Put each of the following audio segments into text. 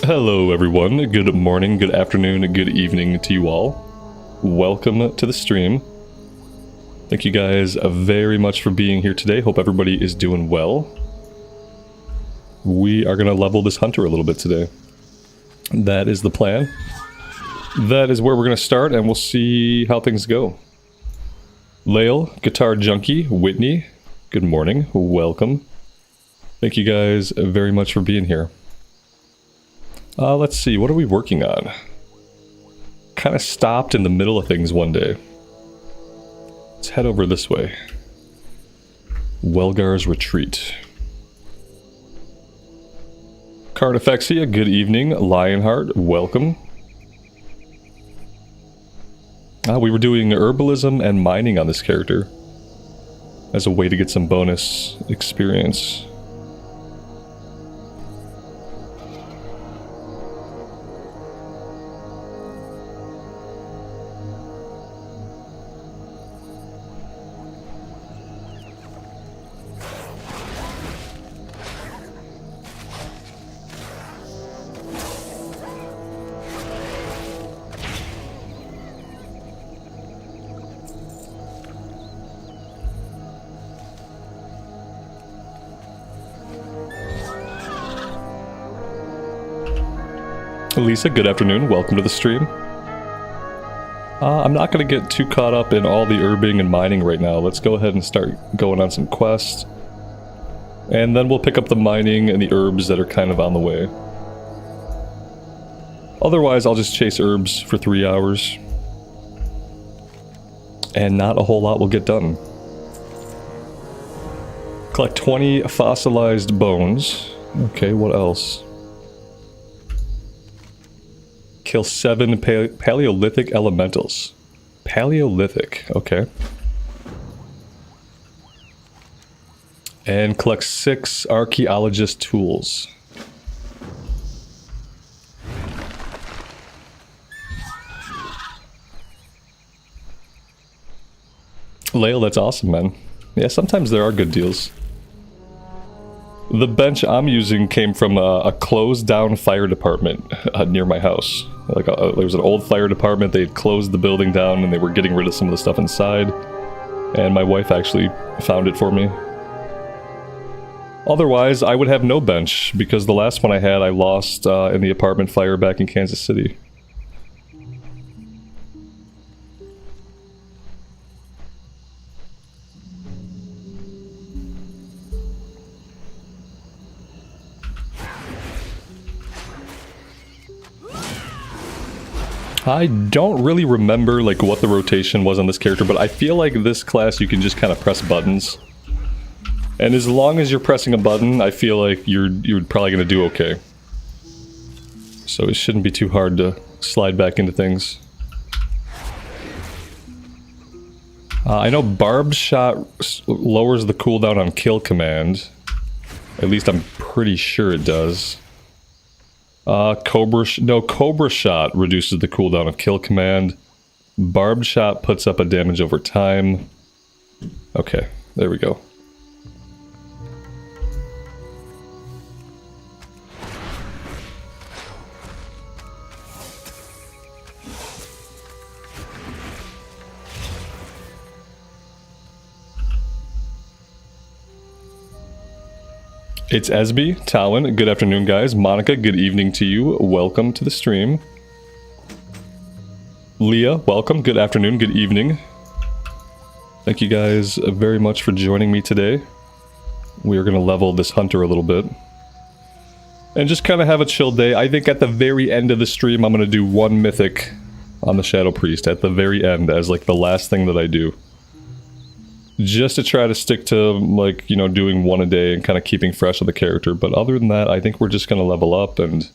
Hello everyone, good morning, good afternoon, good evening to you all. Welcome to the stream. Thank you guys very much for being here today. Hope everybody is doing well. We are going to level this hunter a little bit today. That is the plan. That is where we're going to start, and we'll see how things go. Lael, Guitar Junkie, Whitney, good morning, welcome. Thank you guys very much for being here. Let's see, what are we working on? Kind of stopped in the middle of things one day. Let's head over this way. Welgar's Retreat. Carnifexia, good evening. Lionheart, welcome. We were doing herbalism and mining on this character as a way to get some bonus experience. Lisa, good afternoon. Welcome to the stream. I'm not going to get too caught up in all the herbing and mining right now. Let's go ahead and start going on some quests. And then we'll pick up the mining and the herbs that are kind of on the way. Otherwise, I'll just chase herbs for 3 hours. And not a whole lot will get done. Collect 20 fossilized bones. Okay, what else? Kill 7 Paleolithic elementals. Paleolithic, okay. And collect 6 archaeologist tools. Lael, that's awesome, man. Yeah, sometimes there are good deals. The bench I'm using came from a closed down fire department near my house. There was an old fire department. They had closed the building down and they were getting rid of some of the stuff inside. And my wife actually found it for me. Otherwise, I would have no bench because the last one I had I lost in the apartment fire back in Kansas City. I don't really remember like what the rotation was on this character, but I feel like this class you can just kind of press buttons. And as long as you're pressing a button, I feel like you're probably going to do okay. So it shouldn't be too hard to slide back into things. I know Barbed Shot lowers the cooldown on kill command. At least I'm pretty sure it does. Cobra Shot reduces the cooldown of kill command. Barbed Shot puts up a damage over time. Okay, there we go. It's Esby, Talon, good afternoon guys. Monica, good evening to you. Welcome to the stream. Leah, welcome. Good afternoon, good evening. Thank you guys very much for joining me today. We are going to level this hunter a little bit. And just kind of have a chill day. I think at the very end of the stream I'm going to do 1 mythic on the Shadow Priest. At the very end as like the last thing that I do. Just to try to stick to, like, you know, doing 1 a day and kind of keeping fresh with the character. But other than that, I think we're just going to level up and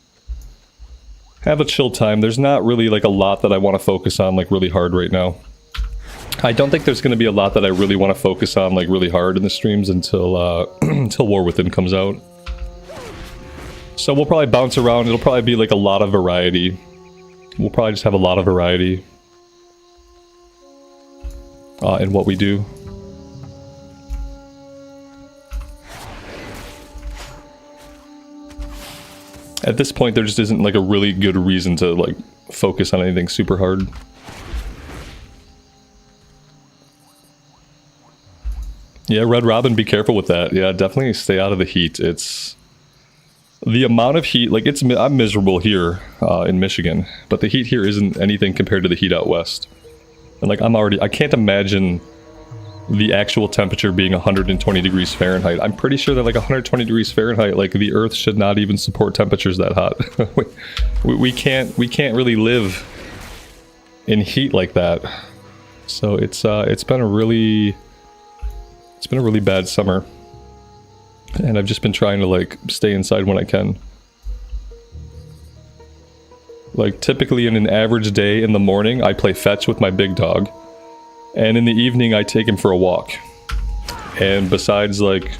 have a chill time. There's not really, like, a lot that I want to focus on, like, really hard right now. I don't think there's going to be a lot that I really want to focus on, like, really hard in the streams until, until War Within comes out. So we'll probably bounce around. It'll probably be, like, a lot of variety. We'll probably just have a lot of variety in what we do. At this point, there just isn't like a really good reason to like focus on anything super hard. Yeah, Red Robin, be careful with that. Yeah, definitely stay out of the heat. It's the amount of heat, like I'm miserable here in Michigan, but the heat here isn't anything compared to the heat out west. And like I can't imagine the actual temperature being 120 degrees Fahrenheit. I'm pretty sure that like 120 degrees Fahrenheit, like the Earth should not even support temperatures that hot. we can't really live in heat like that. So it's been a really bad summer, and I've just been trying to like stay inside when I can. Like typically in an average day in the morning, I play fetch with my big dog. And in the evening, I take him for a walk. And besides, like,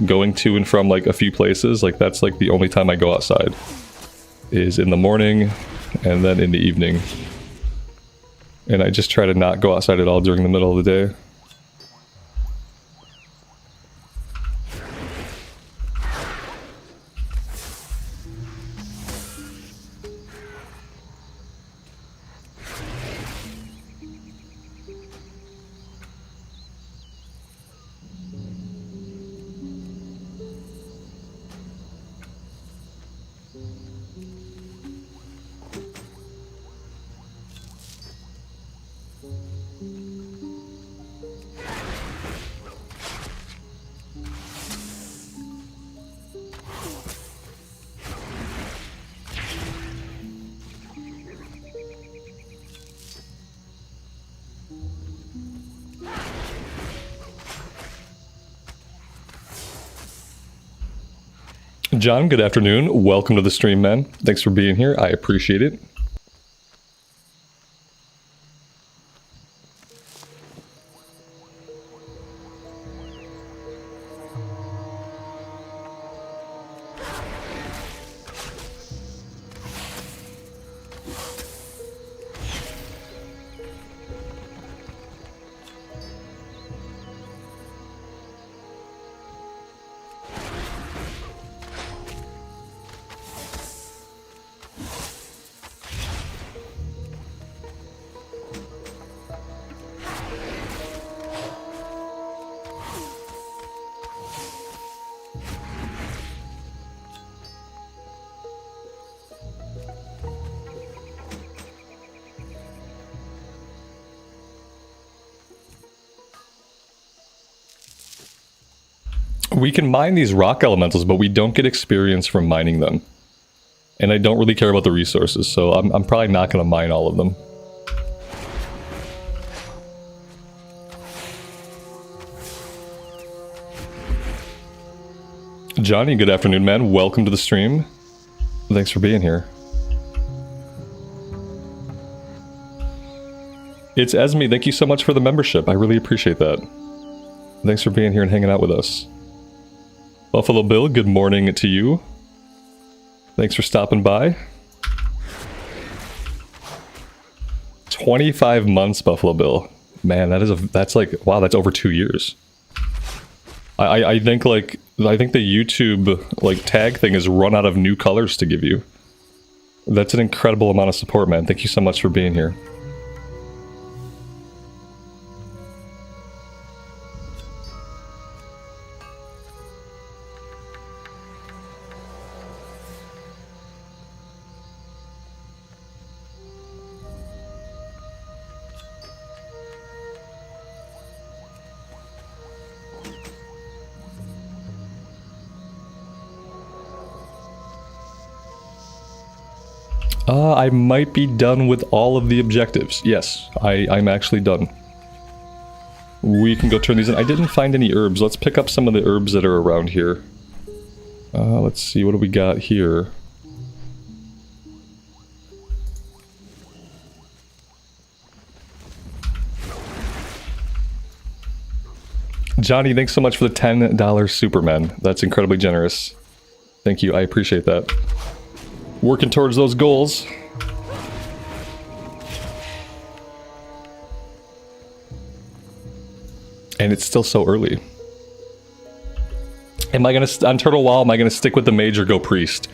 going to and from, like, a few places, like, that's, like, the only time I go outside. Is in the morning, and then in the evening. And I just try to not go outside at all during the middle of the day. John, good afternoon. Welcome to the stream, man. Thanks for being here. I appreciate it. We can mine these rock elementals, but we don't get experience from mining them. And I don't really care about the resources, so I'm probably not going to mine all of them. Johnny, good afternoon, man. Welcome to the stream. Thanks for being here. It's Esme. Thank you so much for the membership. I really appreciate that. Thanks for being here and hanging out with us. Buffalo Bill, good morning to you. Thanks for stopping by. 25 months, Buffalo Bill. Man, that's like, wow, that's over 2 years. I think the YouTube like tag thing has run out of new colors to give you. That's an incredible amount of support, man. Thank you so much for being here. I might be done with all of the objectives. Yes, I'm actually done. We can go turn these in. I didn't find any herbs. Let's pick up some of the herbs that are around here. Let's see, what do we got here? Johnny, thanks so much for the $10 Superman. That's incredibly generous. Thank you, I appreciate that. Working towards those goals. And it's still so early. Am I gonna, on Turtle Wall, am I gonna stick with the mage or go priest?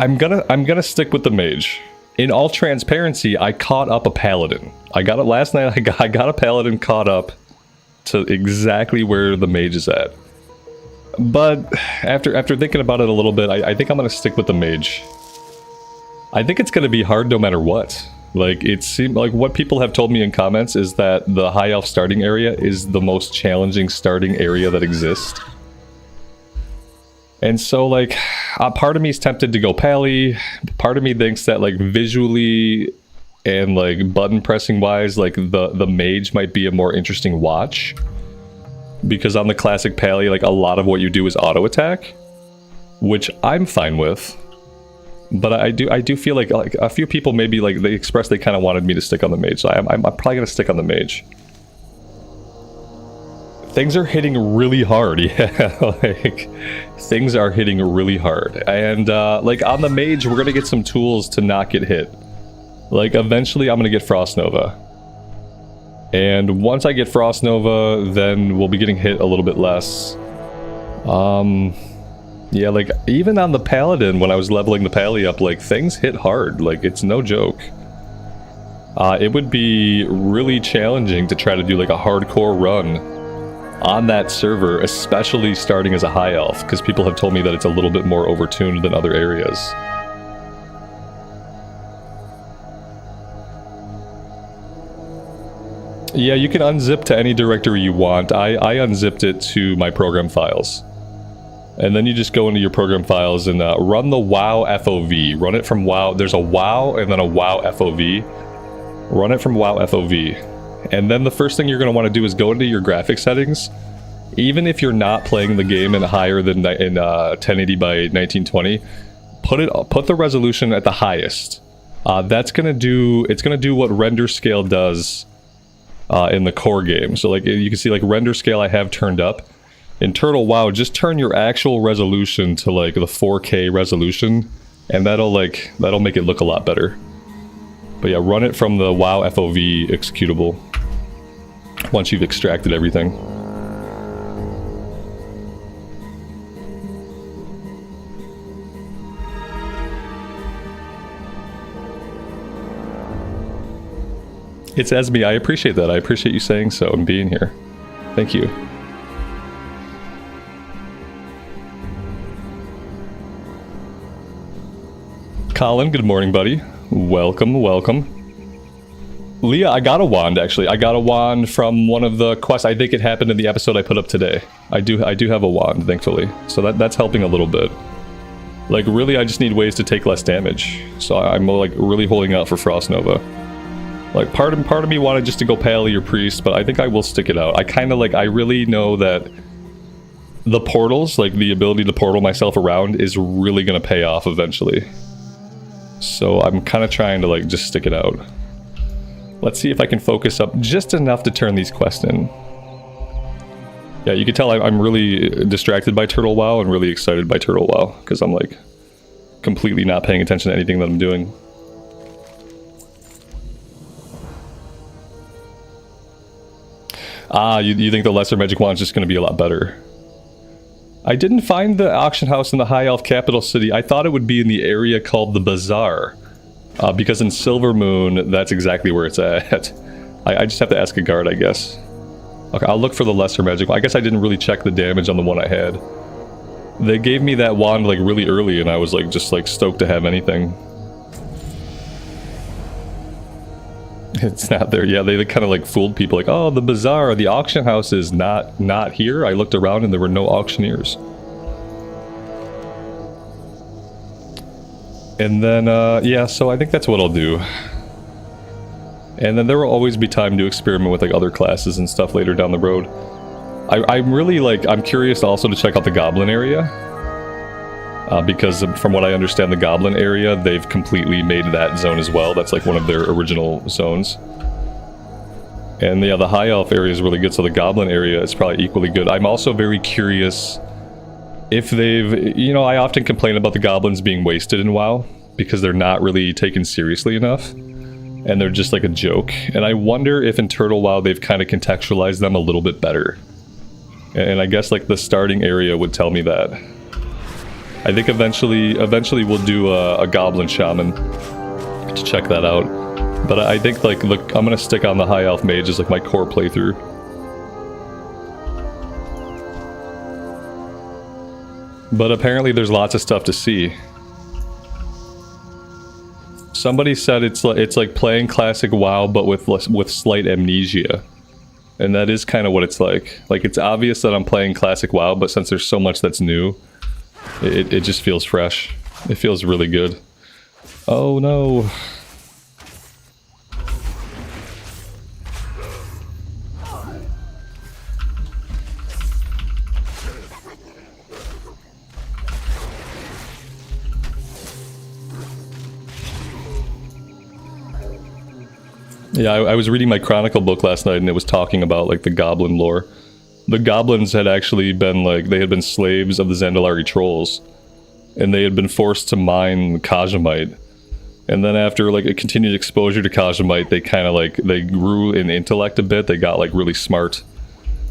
I'm gonna stick with the mage. In all transparency, I caught up a paladin. I got it last night. I got a paladin caught up to exactly where the mage is at. But after thinking about it a little bit, I think I'm gonna stick with the mage. I think it's gonna be hard no matter what. Like, it seemed like what people have told me in comments is that the high elf starting area is the most challenging starting area that exists. And so, like, part of me is tempted to go pally. Part of me thinks that, like, visually and, like, button pressing wise, like, the mage might be a more interesting watch. Because on the classic pally, like, a lot of what you do is auto attack, which I'm fine with. But I do feel like a few people maybe, like, they expressed they kind of wanted me to stick on the mage. So I'm probably going to stick on the mage. Things are hitting really hard, yeah, like, things are hitting really hard. And, like, on the mage, we're gonna get some tools to not get hit. Like, eventually I'm gonna get Frost Nova. And once I get Frost Nova, then we'll be getting hit a little bit less. Yeah, like, even on the Paladin, when I was leveling the Pally up, like, things hit hard, like, it's no joke. It would be really challenging to try to do, like, a hardcore run on that server, especially starting as a high elf, because people have told me that it's a little bit more overtuned than other areas. Yeah, you can unzip to any directory you want. I unzipped it to my program files. And then you just go into your program files and run the WoW FOV. Run it from WoW. There's a WoW and then a WoW FOV. Run it from WoW FOV. And then the first thing you're going to want to do is go into your graphics settings. Even if you're not playing the game in higher than 1080 by 1920, put the resolution at the highest. That's going to do, it's going to do what render scale does in the core game. So, like, you can see, like, render scale I have turned up. In Turtle WoW, just turn your actual resolution to, like, the 4K resolution, and that'll make it look a lot better. But yeah, run it from the WoW FOV executable once you've extracted everything. It's Esme. I appreciate that. I appreciate you saying so and being here. Thank you. Colin, good morning, buddy. Welcome, welcome. Leah, I got a wand, actually. I got a wand from one of the quests. I think it happened in the episode I put up today. I do have a wand, thankfully. So that's helping a little bit. Like, really, I just need ways to take less damage. So I'm, like, really holding out for Frost Nova. Like, part of me wanted just to go Pally or Priest, but I think I will stick it out. I kind of, like, I really know that the portals, like, the ability to portal myself around is really going to pay off eventually. So I'm kind of trying to, like, just stick it out. Let's see if I can focus up just enough to turn these quests in. Yeah, you can tell I'm really distracted by Turtle WoW and really excited by Turtle WoW, because I'm, like, completely not paying attention to anything that I'm doing. Ah, you think the Lesser Magic Wand's just going to be a lot better. I didn't find the auction house in the High Elf capital city. I thought it would be in the area called the Bazaar. Because in Silver Moon, that's exactly where it's at. I just have to ask a guard, I guess. Okay, I'll look for the Lesser Magic Wand. I guess I didn't really check the damage on the one I had. They gave me that wand, like, really early, and I was, like, just, like, stoked to have anything. It's not there. Yeah, they kind of, like, fooled people, like, oh, the bazaar, the auction house is not here. I looked around and there were no auctioneers. And then, yeah, so I think that's what I'll do. And then there will always be time to experiment with, like, other classes and stuff later down the road. I'm really, like, I'm curious also to check out the Goblin area. Because from what I understand, the Goblin area, they've completely made that zone as well. That's, like, one of their original zones. And yeah, the High Elf area is really good, so the Goblin area is probably equally good. I'm also very curious if they've... You know, I often complain about the Goblins being wasted in WoW, because they're not really taken seriously enough. And they're just, like, a joke. And I wonder if in Turtle WoW they've kind of contextualized them a little bit better. And I guess, like, the starting area would tell me that. I think eventually we'll do a Goblin Shaman to check that out. But I think like I'm gonna stick on the High Elf Mage as like my core playthrough. But apparently there's lots of stuff to see. Somebody said it's like playing classic WoW but with slight amnesia. And that is kind of what it's like. Like, it's obvious that I'm playing classic WoW, but since there's so much that's new, it just feels fresh. It feels really good. Oh no. Yeah, I was reading my Chronicle book last night and it was talking about like the goblin lore. The goblins had actually been like, they had been slaves of the Zandalari trolls. And they had been forced to mine Khajiit. And then after like a continued exposure to Khajiit, they kind of like, they grew in intellect a bit, they got like really smart.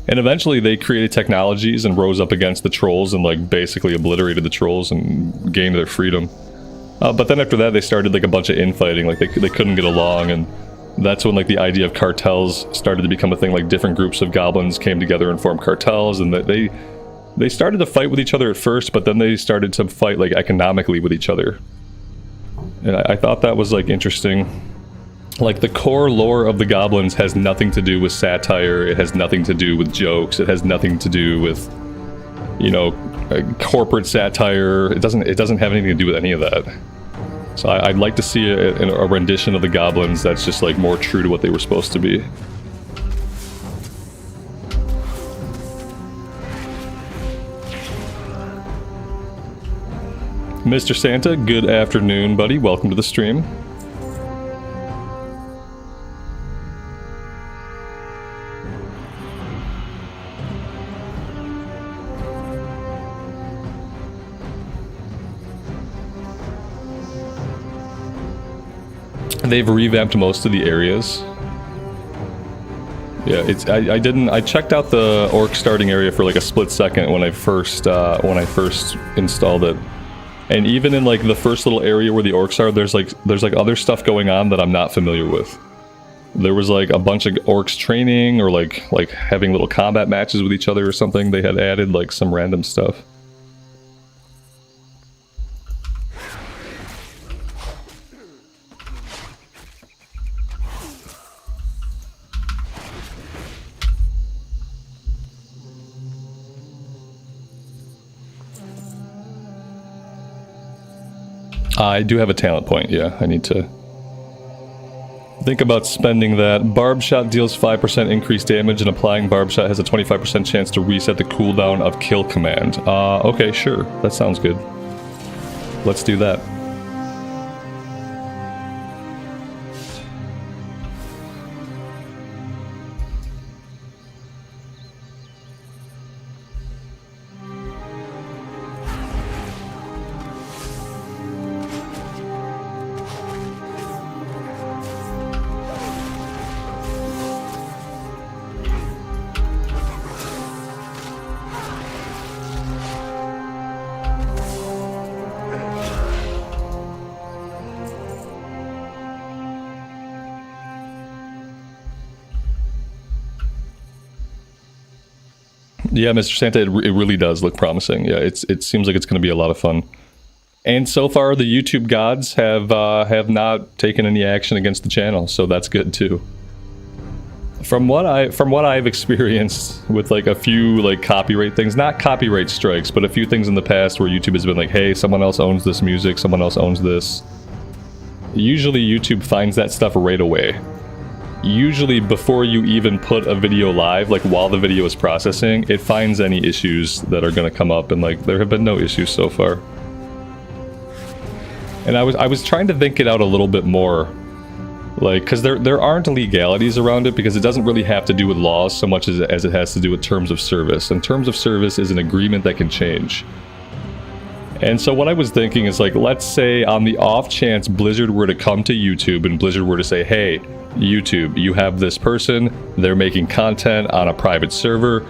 And eventually they created technologies and rose up against the trolls and like basically obliterated the trolls and gained their freedom. But then after that they started like a bunch of infighting, like they couldn't get along, and that's when like the idea of cartels started to become a thing. Like different groups of goblins came together and formed cartels, and that they started to fight with each other at first, but then they started to fight like economically with each other. And I thought that was like interesting. Like the core lore of the goblins has nothing to do with satire, it has nothing to do with jokes, it has nothing to do with, you know, corporate satire. It doesn't have anything to do with any of that. So I'd like to see a rendition of the goblins that's just like more true to what they were supposed to be. Mr. Santa, good afternoon, buddy. Welcome to the stream. They've revamped most of the areas. Yeah, I checked out the orc starting area for like a split second when I first installed it. And even in like the first little area where the orcs are, there's like other stuff going on that I'm not familiar with. There was like a bunch of orcs training or like having little combat matches with each other or something. They had added like some random stuff. I do have a talent point, yeah. I need to think about spending that. Barb Shot deals 5% increased damage, and applying Barb Shot has a 25% chance to reset the cooldown of kill command. Okay, sure. That sounds good. Let's do that. Yeah, Mr. Santa, it really does look promising. Yeah, it seems like it's going to be a lot of fun. And so far, the YouTube gods have not taken any action against the channel, so that's good too. From what I've experienced with like a few like copyright things, not copyright strikes, but a few things in the past where YouTube has been like, hey, someone else owns this music, someone else owns this. Usually YouTube finds that stuff right away. Usually before you even put a video live, like while the video is processing, it finds any issues that are going to come up, and like there have been no issues so far. And I was trying to think it out a little bit more, like, because there aren't legalities around it, because it doesn't really have to do with laws so much as it has to do with terms of service, and terms of service is an agreement that can change. And so what I was thinking is, like, let's say on the off chance Blizzard were to come to YouTube and Blizzard were to say, hey, YouTube, you have this person, they're making content on a private server,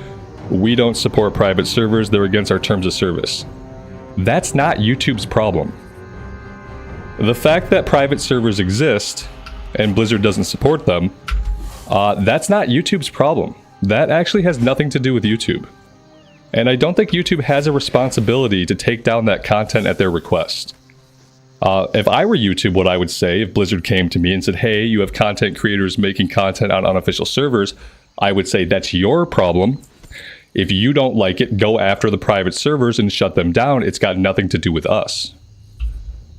we don't support private servers, they're against our terms of service. That's not YouTube's problem. The fact that private servers exist and Blizzard doesn't support them, that's not YouTube's problem. That actually has nothing to do with YouTube. And I don't think YouTube has a responsibility to take down that content at their request. If I were YouTube, what I would say, if Blizzard came to me and said, hey, you have content creators making content on unofficial servers, I would say that's your problem. If you don't like it, go after the private servers and shut them down. It's got nothing to do with us.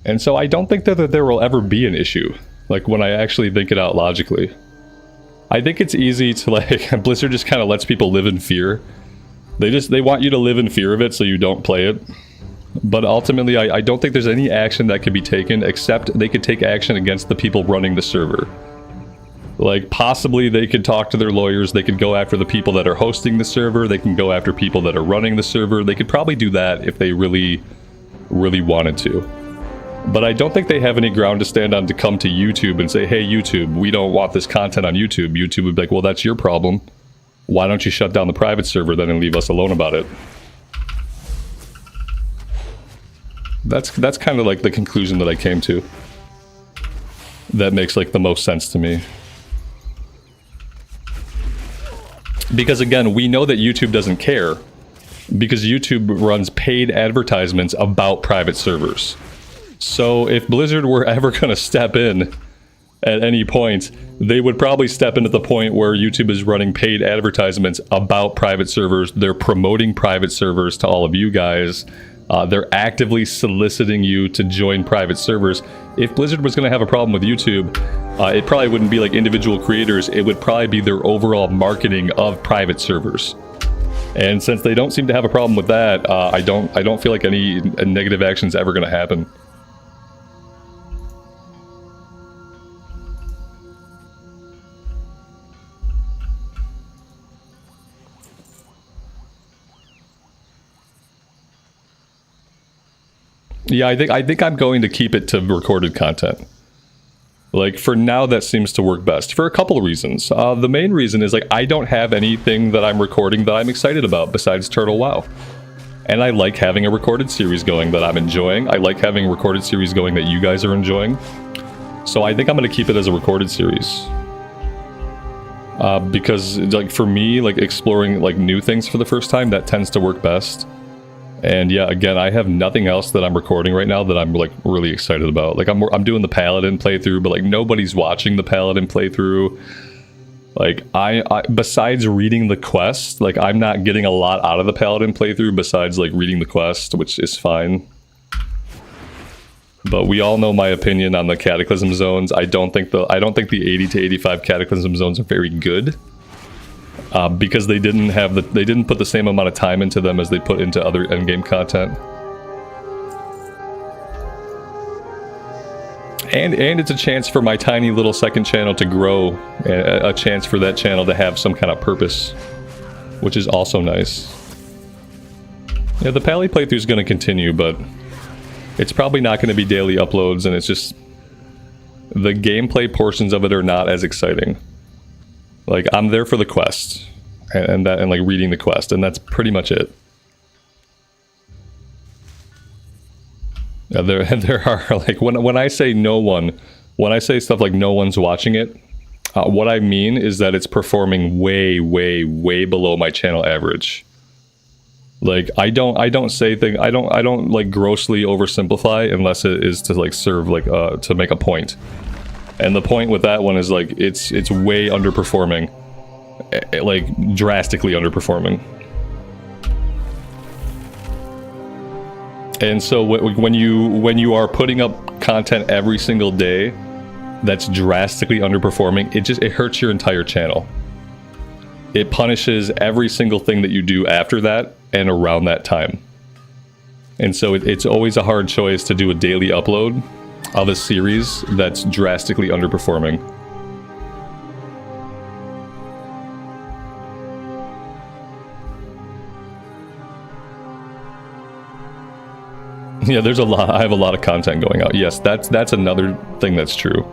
And so I don't think that there will ever be an issue, like when I actually think it out logically. I think it's easy to, like, Blizzard just kind of lets people live in fear. They want you to live in fear of it so you don't play it. But ultimately, I don't think there's any action that could be taken, except they could take action against the people running the server. Like, possibly they could talk to their lawyers, they could go after the people that are hosting the server, they can go after people that are running the server. They could probably do that if they really, really wanted to. But I don't think they have any ground to stand on to come to YouTube and say, hey, YouTube, we don't want this content on YouTube. YouTube would be like, well, that's your problem. Why don't you shut down the private server then and leave us alone about it? That's kind of like the conclusion that I came to. That makes like the most sense to me. Because again, we know that YouTube doesn't care, because YouTube runs paid advertisements about private servers. So if Blizzard were ever going to step in at any point, they would probably step in at the point where YouTube is running paid advertisements about private servers. They're promoting private servers to all of you guys. They're actively soliciting you to join private servers. If Blizzard was going to have a problem with YouTube, it probably wouldn't be like individual creators. It would probably be their overall marketing of private servers. And since they don't seem to have a problem with that, I don't feel like any negative action is ever going to happen. Yeah, I think I'm going to keep it to recorded content. Like, for now, that seems to work best for a couple of reasons. The main reason is, like, I don't have anything that I'm recording that I'm excited about besides Turtle WoW. And I like having a recorded series going that I'm enjoying. I like having a recorded series going that you guys are enjoying. So I think I'm going to keep it as a recorded series. Because, like, for me, like, exploring, like, new things for the first time, that tends to work best. And yeah, again, I have nothing else that I'm recording right now that I'm like really excited about. Like I'm doing the Paladin playthrough, but like nobody's watching the Paladin playthrough. Like I besides reading the quest, like I'm not getting a lot out of the Paladin playthrough besides like reading the quest, which is fine. But we all know my opinion on the Cataclysm zones. I don't think the 80 to 85 Cataclysm zones are very good. Because they didn't put the same amount of time into them as they put into other endgame content. And it's a chance for my tiny little second channel to grow, a chance for that channel to have some kind of purpose, which is also nice. Yeah, the Pally playthrough is going to continue, but it's probably not going to be daily uploads, and it's just the gameplay portions of it are not as exciting. Like, I'm there for the quest, and like reading the quest, and that's pretty much it. Yeah, there are, like, when I say no one, when I say stuff like no one's watching it, what I mean is that it's performing way, way, way below my channel average. Like, I don't like grossly oversimplify unless it is to like serve like to make a point. And the point with that one is like it's way underperforming, like drastically underperforming. And so when you are putting up content every single day that's drastically underperforming, it hurts your entire channel. It punishes every single thing that you do after that and around that time. And so it's always a hard choice to do a daily upload of a series that's drastically underperforming. Yeah, there's a lot. I have a lot of content going out. Yes, that's another thing that's true.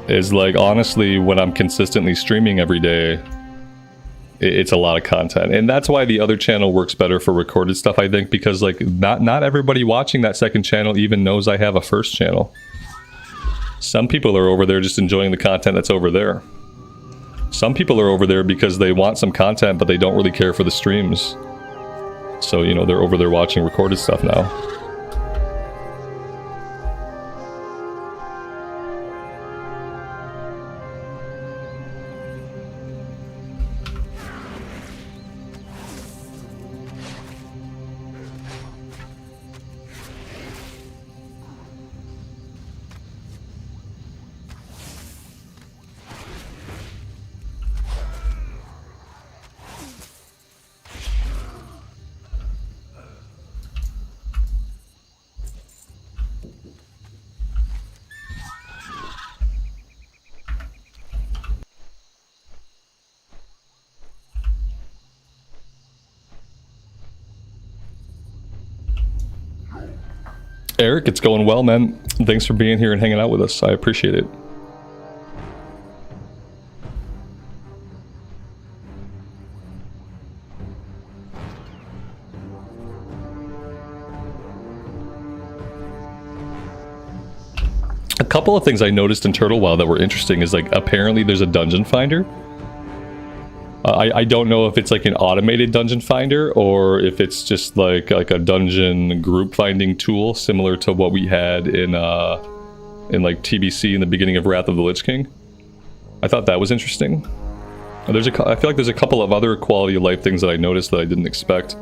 Is like, honestly, when I'm consistently streaming every day, It's a lot of content, and that's why the other channel works better for recorded stuff, I think, because like not everybody watching that second channel even knows I have a first channel. Some people are over there just enjoying the content that's over there. Some people are over there because they want some content, but they don't really care for the streams. So, you know, they're over there watching recorded stuff now. Eric, it's going well, man. Thanks for being here and hanging out with us. I appreciate it. A couple of things I noticed in Turtle WoW that were interesting is like apparently there's a dungeon finder. I don't know if it's like an automated dungeon finder or if it's just like a dungeon group finding tool similar to what we had in like TBC in the beginning of Wrath of the Lich King. I thought that was interesting. I feel like there's a couple of other quality of life things that I noticed that I didn't expect.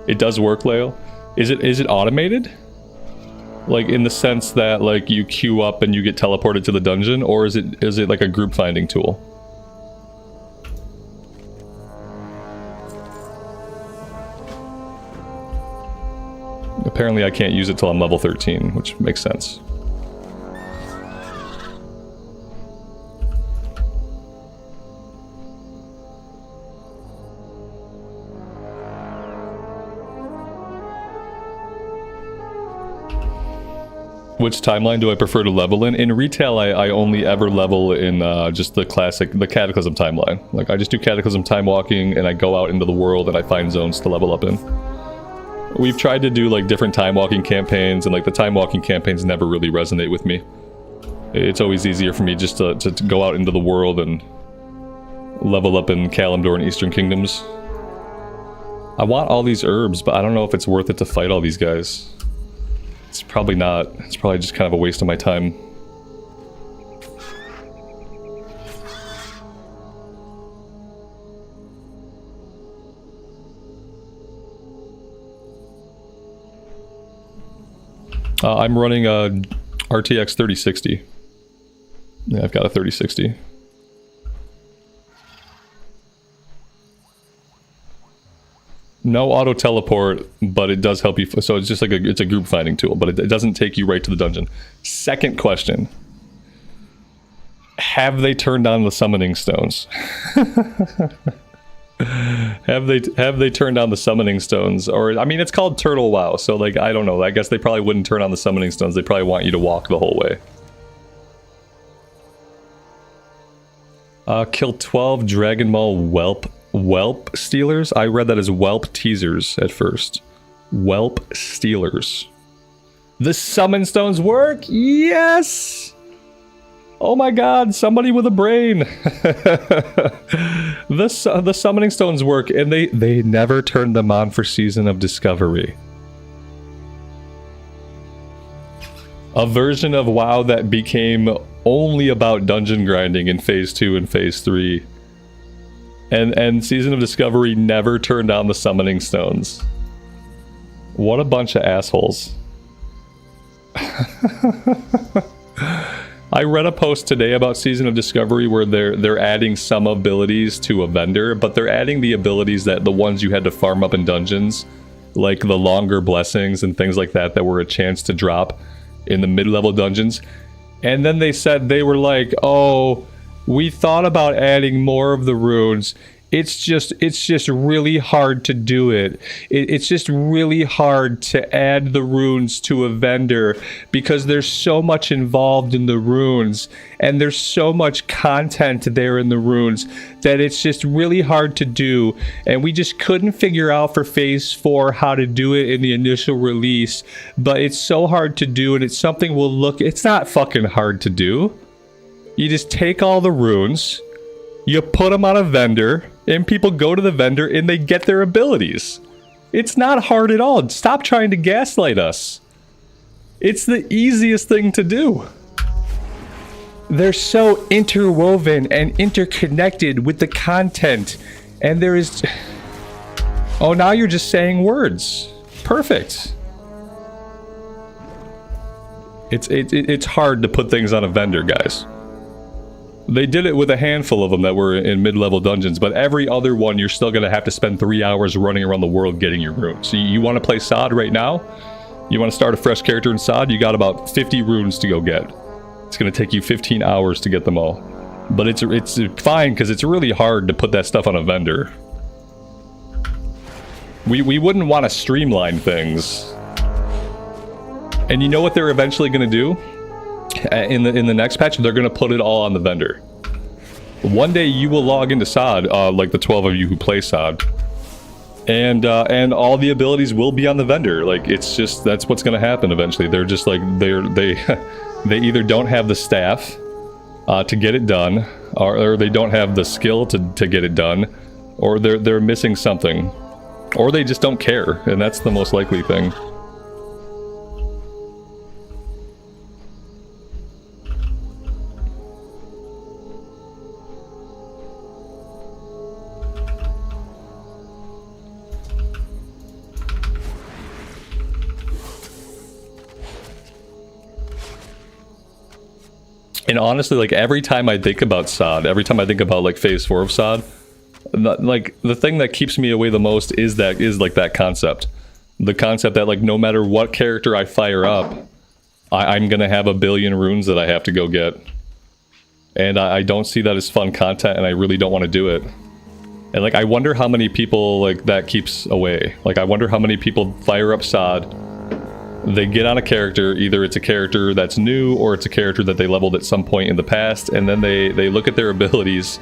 It does work, Lael. Is it automated? Like in the sense that like you queue up and you get teleported to the dungeon, or is it like a group finding tool? Apparently I can't use it till I'm level 13, which makes sense. Which timeline do I prefer to level in? In retail, I only ever level in just the Cataclysm timeline. Like I just do Cataclysm time walking and I go out into the world and I find zones to level up in. We've tried to do like different time walking campaigns, and like the time walking campaigns never really resonate with me. It's always easier for me just to go out into the world and level up in Kalimdor and Eastern Kingdoms. I want all these herbs, but I don't know if it's worth it to fight all these guys. It's probably not. It's probably just kind of a waste of my time. I'm running a RTX 3060. Yeah, I've got a 3060. No auto teleport, but it does help you. So it's just like it's a group finding tool, but it doesn't take you right to the dungeon. Second question: have they turned on the summoning stones? Have they turned on the summoning stones? Or I mean, it's called Turtle WoW, so like I don't know. I guess they probably wouldn't turn on the summoning stones. They probably want you to walk the whole way. Kill 12 Dragon Ball whelp stealers. I read that as whelp teasers at first. Whelp stealers. The summon stones work. Yes. Oh my god, somebody with a brain. The summoning stones work, and they never turned them on for Season of Discovery. A version of WoW that became only about dungeon grinding in Phase 2 and Phase 3. And Season of Discovery never turned on the summoning stones. What a bunch of assholes. I read a post today about Season of Discovery where they're adding some abilities to a vendor, but they're adding the abilities that the ones you had to farm up in dungeons, like the longer blessings and things like that were a chance to drop in the mid-level dungeons. And then they said they were like, oh, we thought about adding more of the runes. It's just really hard to do it. It's just really hard to add the runes to a vendor because there's so much involved in the runes and there's so much content there in the runes that it's just really hard to do. And we just couldn't figure out for phase 4 how to do it in the initial release, but it's so hard to do, and it's something we'll look. It's not fucking hard to do. You just take all the runes, you put them on a vendor, and people go to the vendor and they get their abilities. It's not hard at all. Stop trying to gaslight us. It's the easiest thing to do. They're so interwoven and interconnected with the content. And there is... Oh, now you're just saying words. Perfect. It's hard to put things on a vendor, guys. They did it with a handful of them that were in mid-level dungeons, but every other one you're still going to have to spend 3 hours running around the world getting your runes. So you want to play Sod right now? You want to start a fresh character in Sod? You got about 50 runes to go get. It's going to take you 15 hours to get them all. But it's fine because it's really hard to put that stuff on a vendor. We wouldn't want to streamline things. And you know what they're eventually going to do? In the next patch, they're going to put it all on the vendor. One day you will log into Sod, like the 12 of you who play Sod, and all the abilities will be on the vendor. Like, it's just, that's what's going to happen eventually. They're just like, they either don't have the staff to get it done, or they don't have the skill to get it done, or they're missing something, or they just don't care, and that's the most likely thing. And honestly, like, every time I think about Sod, every time I think about, like, phase 4 of Sod, like, the thing that keeps me away the most is like that concept. The concept that, like, no matter what character I fire up, I'm gonna have a billion runes that I have to go get. And I don't see that as fun content, and I really don't want to do it. And, like, I wonder how many people, like, that keeps away. Like, I wonder how many people fire up Sod, they get on a character, either it's a character that's new or it's a character that they leveled at some point in the past, and then they look at their abilities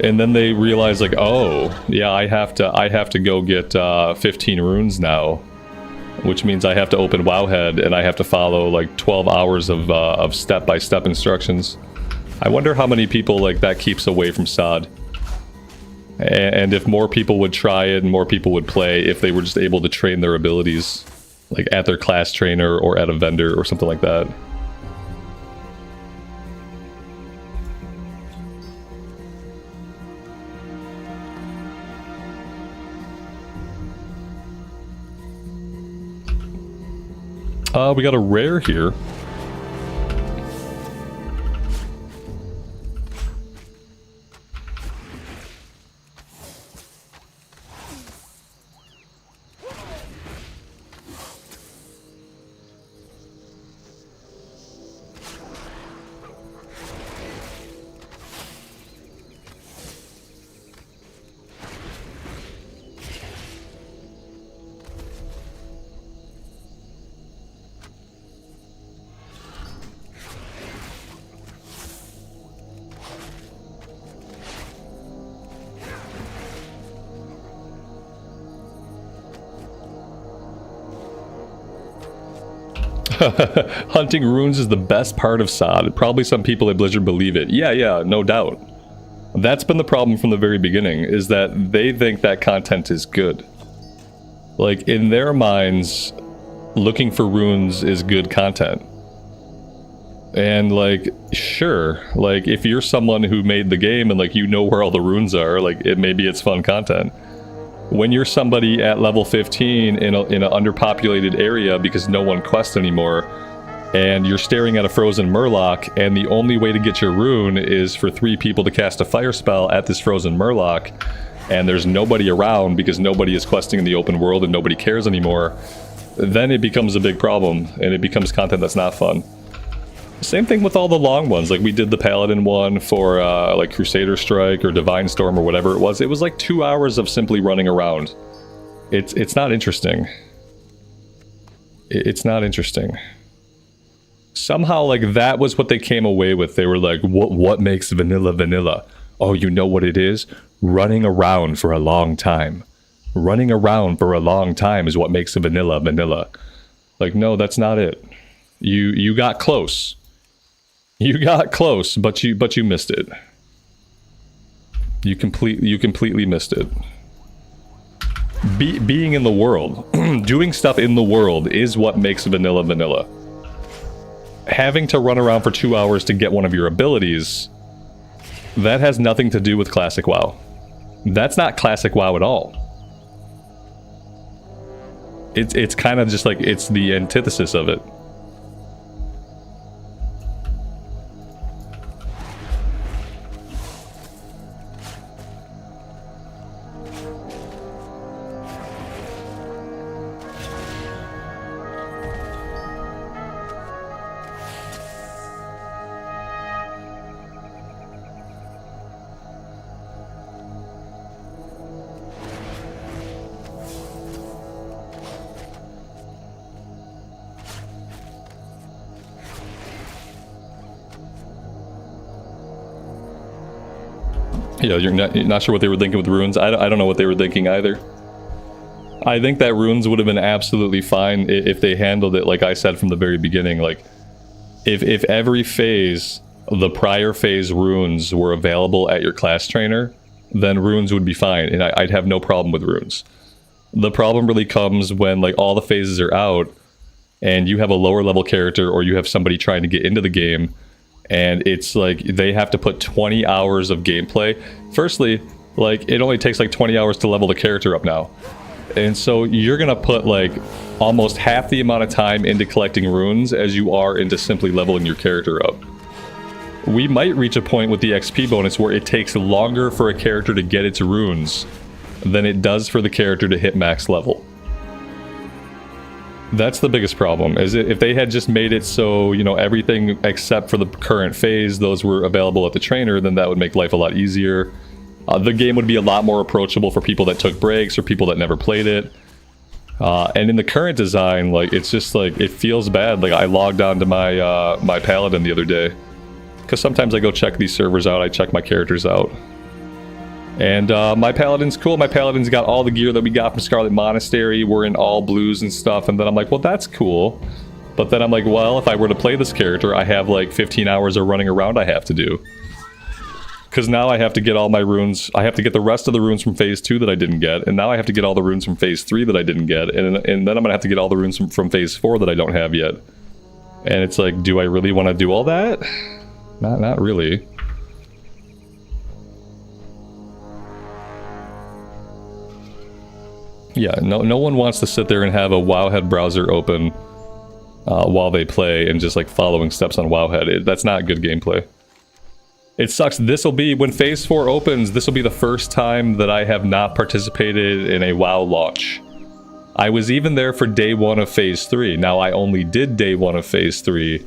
and then they realize, like, oh yeah, I have to go get 15 runes now, which means I have to open Wowhead and I have to follow like 12 hours of step-by-step instructions. I wonder how many people like that keeps away from Sod, and if more people would try it and more people would play if they were just able to train their abilities, like at their class trainer or at a vendor or something like that. We got a rare here. Hunting runes is the best part of Sod. Probably some people at Blizzard believe it. Yeah, no doubt. That's been the problem from the very beginning, is that they think that content is good. Like, in their minds, looking for runes is good content. And, like, sure, like, if you're someone who made the game and, like, you know where all the runes are, like, maybe it's fun content. When you're somebody at level 15 in an underpopulated area because no one quests anymore, and you're staring at a frozen murloc, and the only way to get your rune is for 3 people to cast a fire spell at this frozen murloc, and there's nobody around because nobody is questing in the open world and nobody cares anymore, then it becomes a big problem, and it becomes content that's not fun. Same thing with all the long ones. Like we did the Paladin one for like Crusader Strike or Divine Storm or whatever it was. It was like 2 hours of simply running around. It's not interesting. It's not interesting. Somehow, like, that was what they came away with. They were like, what makes vanilla vanilla? Oh, you know what it is? Running around for a long time. Running around for a long time is what makes a vanilla vanilla. Like, no, that's not it. You got close. You got close, but you missed it. You completely missed it. Being in the world, doing stuff in the world is what makes vanilla vanilla. Having to run around for 2 hours to get one of your abilities, that has nothing to do with Classic WoW. That's not Classic WoW at all. It's kind of just like, it's the antithesis of it. Yeah, you're not sure what they were thinking with runes. I don't know what they were thinking either. I think that runes would have been absolutely fine if they handled it like I said from the very beginning. Like, if every phase, the prior phase runes were available at your class trainer, then runes would be fine, and I'd have no problem with runes. The problem really comes when, like, all the phases are out, and you have a lower level character, or you have somebody trying to get into the game, and it's like they have to put 20 hours of gameplay. Firstly, like, it only takes like 20 hours to level the character up now. And so you're gonna put like almost half the amount of time into collecting runes as you are into simply leveling your character up. We might reach a point with the XP bonus where it takes longer for a character to get its runes than it does for the character to hit max level. That's the biggest problem, is if they had just made it so, you know, everything except for the current phase, those were available at the trainer, then that would make life a lot easier. The game would be a lot more approachable for people that took breaks or people that never played it. And in the current design, like, it's just like, it feels bad. Like, I logged on to my my Paladin the other day, because sometimes I go check these servers out, I check my characters out. And my Paladin's cool. My Paladin's got all the gear that we got from Scarlet Monastery. We're in all blues and stuff. And then I'm like, well, that's cool. But then I'm like, well, if I were to play this character, I have like 15 hours of running around I have to do. Because now I have to get all my runes. I have to get the rest of the runes from Phase 2 that I didn't get. And now I have to get all the runes from Phase 3 that I didn't get. And then I'm going to have to get all the runes from Phase 4 that I don't have yet. And it's like, do I really want to do all that? Not really. Yeah, no one wants to sit there and have a Wowhead browser open while they play and just like following steps on Wowhead. That's not good gameplay. It sucks. This'll be, when Phase 4 opens, this will be the first time that I have not participated in a WoW launch. I was even there for day 1 of Phase 3. Now, I only did day 1 of Phase 3,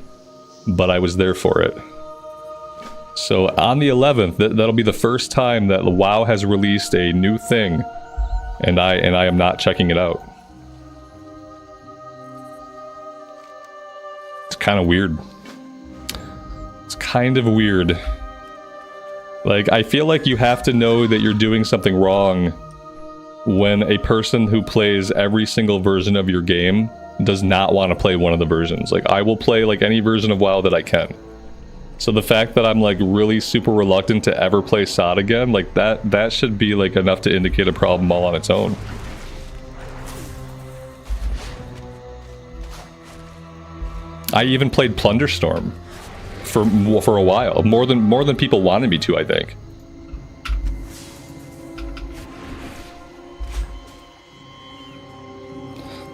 but I was there for it. So on the 11th, that'll be the first time that WoW has released a new thing. And I am not checking it out. It's kind of weird. It's kind of weird. Like, I feel like you have to know that you're doing something wrong when a person who plays every single version of your game does not want to play one of the versions. Like, I will play like any version of WoW that I can. So the fact that I'm like really super reluctant to ever play SOD again, like that should be like enough to indicate a problem all on its own. I even played Plunderstorm for a while, more than people wanted me to, I think.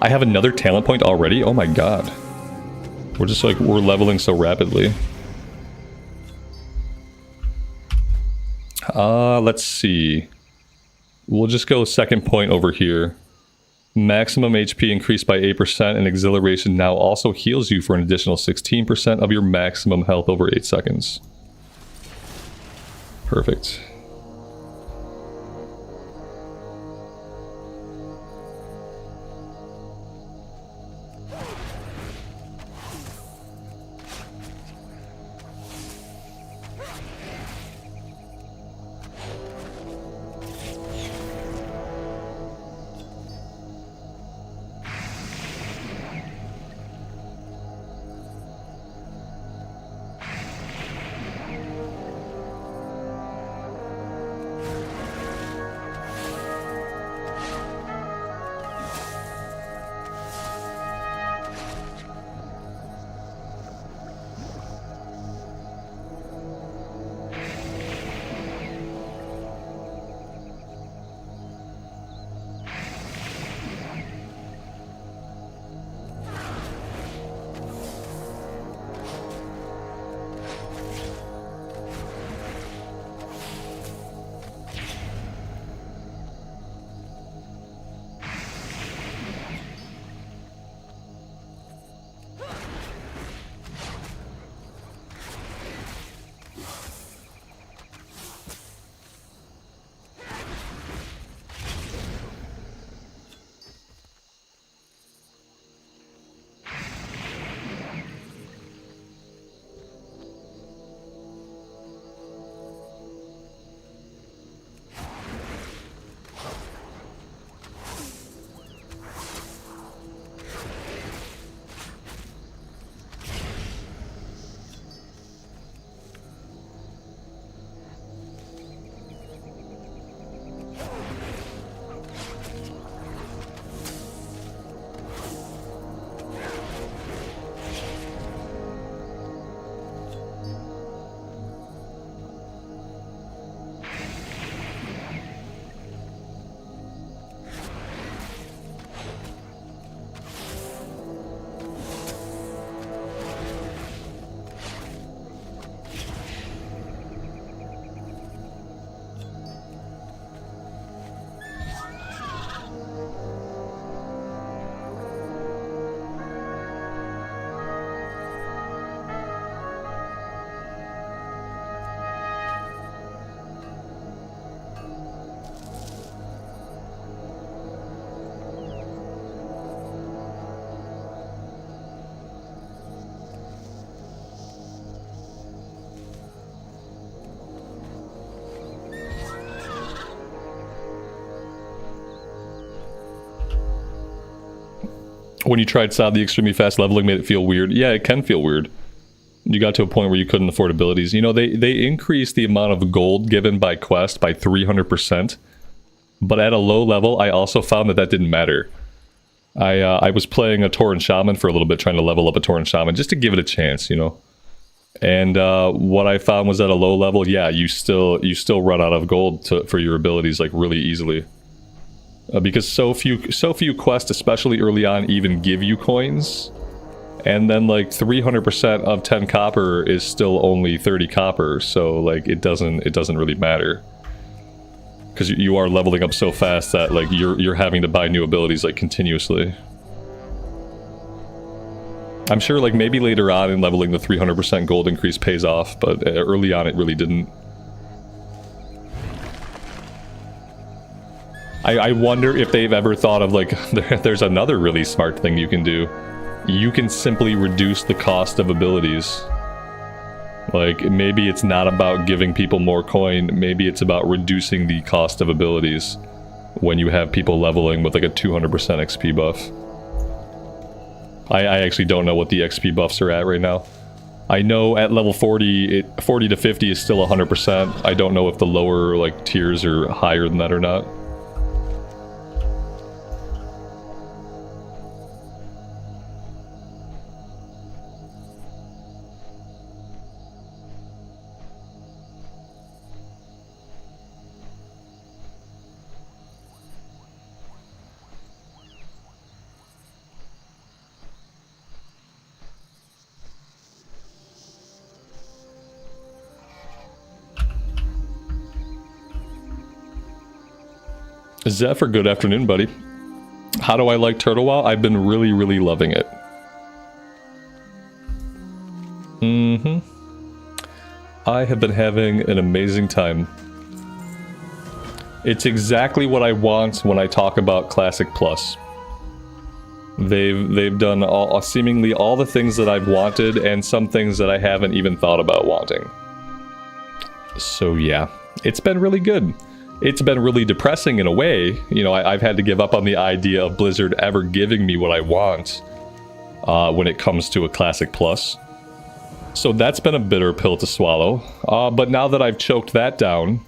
I have another talent point already? Oh my god. We're just like, we're leveling so rapidly. Let's see. We'll just go second point over here. Maximum HP increased by 8%, and exhilaration now also heals you for an additional 16% of your maximum health over 8 seconds. Perfect. When you tried the extremely fast leveling made it feel weird. Yeah, it can feel weird. You got to a point where you couldn't afford abilities. You know, they increased the amount of gold given by quest by 300%. But at a low level, I also found that didn't matter. I was playing a Tauren Shaman for a little bit, trying to level up a Tauren Shaman, just to give it a chance, you know. And what I found was at a low level, yeah, you still run out of gold for your abilities, like, really easily. Because so few quests, especially early on, even give you coins. And then, like, 300% of 10 copper is still only 30 copper, so, like, it doesn't really matter. Because you are leveling up so fast that, like, you're having to buy new abilities, like, continuously. I'm sure, like, maybe later on in leveling the 300% gold increase pays off, but early on it really didn't. I wonder if they've ever thought of, like, there's another really smart thing you can do. You can simply reduce the cost of abilities. Like, maybe it's not about giving people more coin, maybe it's about reducing the cost of abilities when you have people leveling with, like, a 200% XP buff. I actually don't know what the XP buffs are at right now. I know at level 40, 40 to 50 is still 100%. I don't know if the lower, like, tiers are higher than that or not. Zephyr, good afternoon, buddy. How do I like Turtle WoW? I've been really, really loving it. I have been having an amazing time. It's exactly what I want when I talk about Classic Plus. They've done seemingly all the things that I've wanted and some things that I haven't even thought about wanting. So yeah, it's been really good. It's been really depressing in a way. You know, I've had to give up on the idea of Blizzard ever giving me what I want when it comes to a Classic Plus. So that's been a bitter pill to swallow. But now that I've choked that down,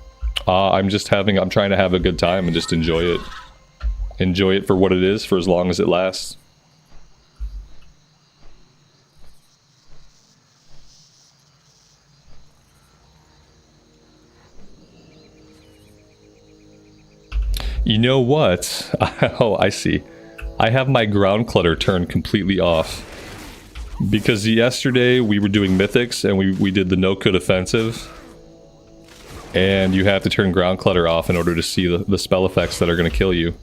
I'm trying to have a good time and just enjoy it. Enjoy it for what it is for as long as it lasts. You know what? Oh, I see. I have my ground clutter turned completely off. Because yesterday we were doing Mythics and we did the no-code offensive. And you have to turn ground clutter off in order to see the spell effects that are going to kill you.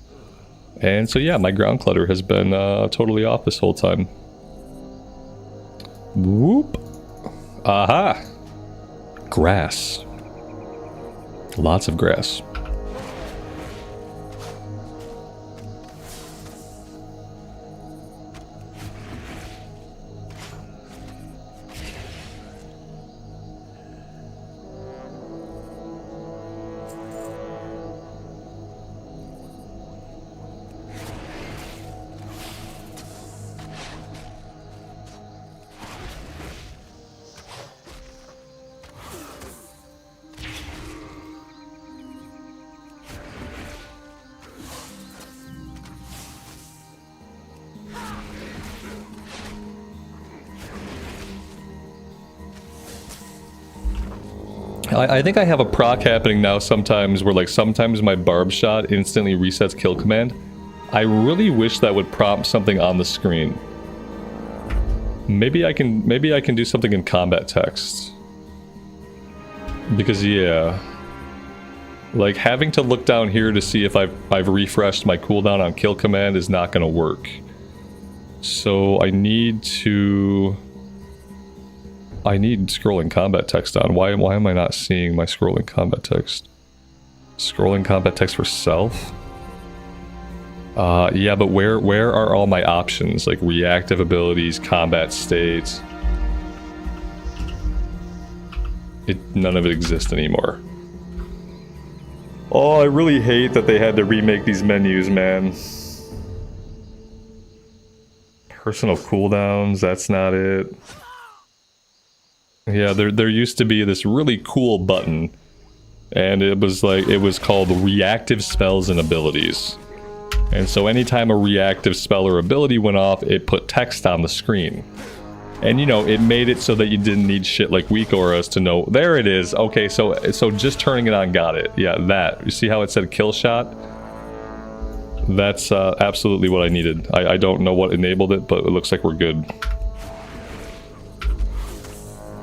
And so yeah, my ground clutter has been totally off this whole time. Whoop. Aha. Grass. Lots of grass. I think I have a proc happening now sometimes where like sometimes my barb shot instantly resets kill command. I really wish that would prompt something on the screen. Maybe I can do something in combat text. Because yeah. Like having to look down here to see if I've refreshed my cooldown on kill command is not gonna work. So I need scrolling combat text on. Why am I not seeing my scrolling combat text? Scrolling combat text for self? Yeah, but where are all my options? Like reactive abilities, combat states. None of it exists anymore. Oh, I really hate that they had to remake these menus, man. Personal cooldowns, that's not it. Yeah, there used to be this really cool button, and it was called reactive spells and abilities. And so anytime a reactive spell or ability went off, it put text on the screen. And you know, it made it so that you didn't need shit like weak auras to know. There it is. Okay, so just turning it on got it. Yeah, that. You see how it said kill shot? That's absolutely what I needed. I don't know what enabled it, but it looks like we're good.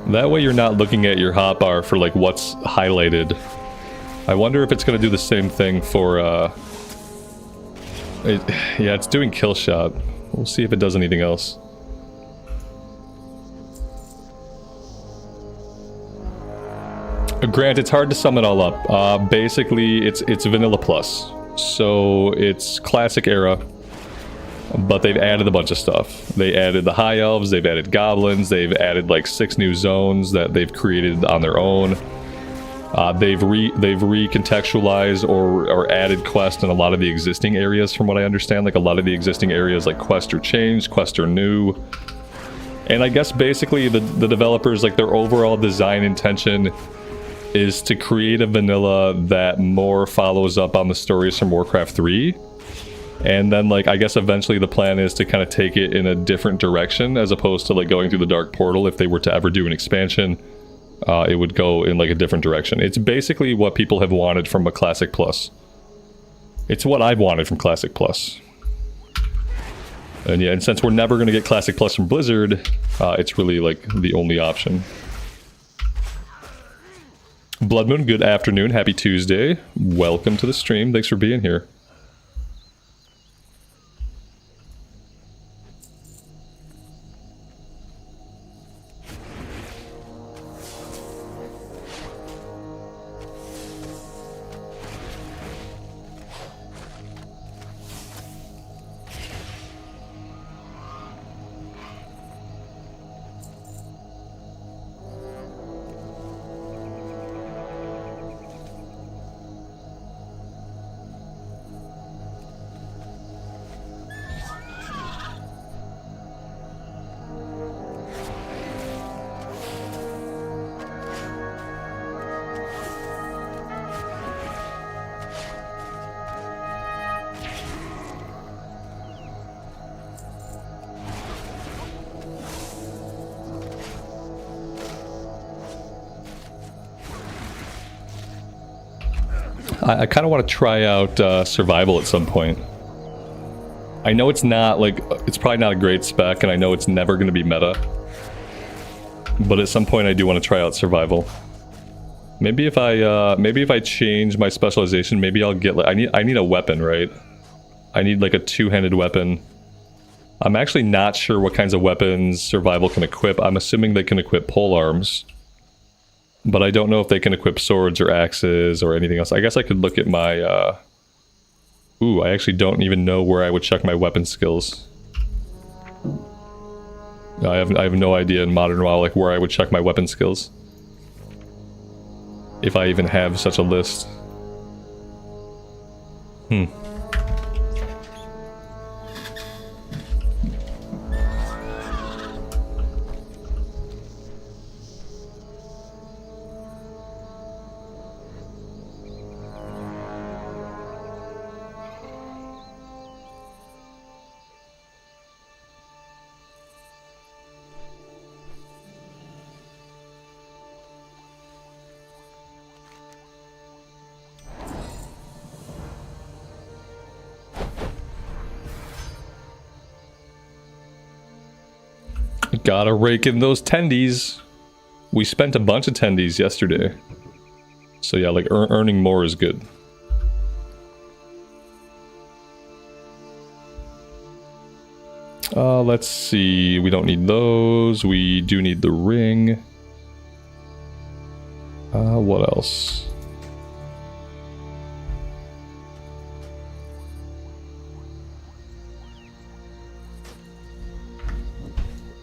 That way you're not looking at your hotbar for like what's highlighted. I wonder if it's going to do the same thing for yeah, it's doing kill shot. We'll see if it does anything else. Grant, it's hard to sum it all up. Basically it's vanilla plus. So it's classic era. But they've added a bunch of stuff. They added the high elves, they've added goblins, they've added like 6 new zones that they've created on their own. They've recontextualized or added quests in a lot of the existing areas from what I understand. Like a lot of the existing areas like quests are changed, quests are new. And I guess basically the developers, like their overall design intention is to create a vanilla that more follows up on the stories from Warcraft 3. And then, like, I guess eventually the plan is to kind of take it in a different direction as opposed to, like, going through the Dark Portal. If they were to ever do an expansion, it would go in, like, a different direction. It's basically what people have wanted from a Classic Plus. It's what I've wanted from Classic Plus. And yeah, and since we're never going to get Classic Plus from Blizzard, it's really, like, the only option. Blood Moon, good afternoon. Happy Tuesday. Welcome to the stream. Thanks for being here. I kind of want to try out survival at some point. I know it's not, like, it's probably not a great spec, and I know it's never going to be meta. But at some point I do want to try out survival. Maybe if I change my specialization, maybe I'll get, like, I need a weapon, right? I need like a two-handed weapon. I'm actually not sure what kinds of weapons survival can equip. I'm assuming they can equip pole arms. But I don't know if they can equip swords or axes or anything else. I guess I could look at my, Ooh, I actually don't even know where I would check my weapon skills. I have no idea in Modern WoW, like, where I would check my weapon skills. If I even have such a list. Gotta rake in those tendies. We spent a bunch of tendies yesterday. So yeah, like earning more is good. Let's see. We don't need those. We do need the ring. What else?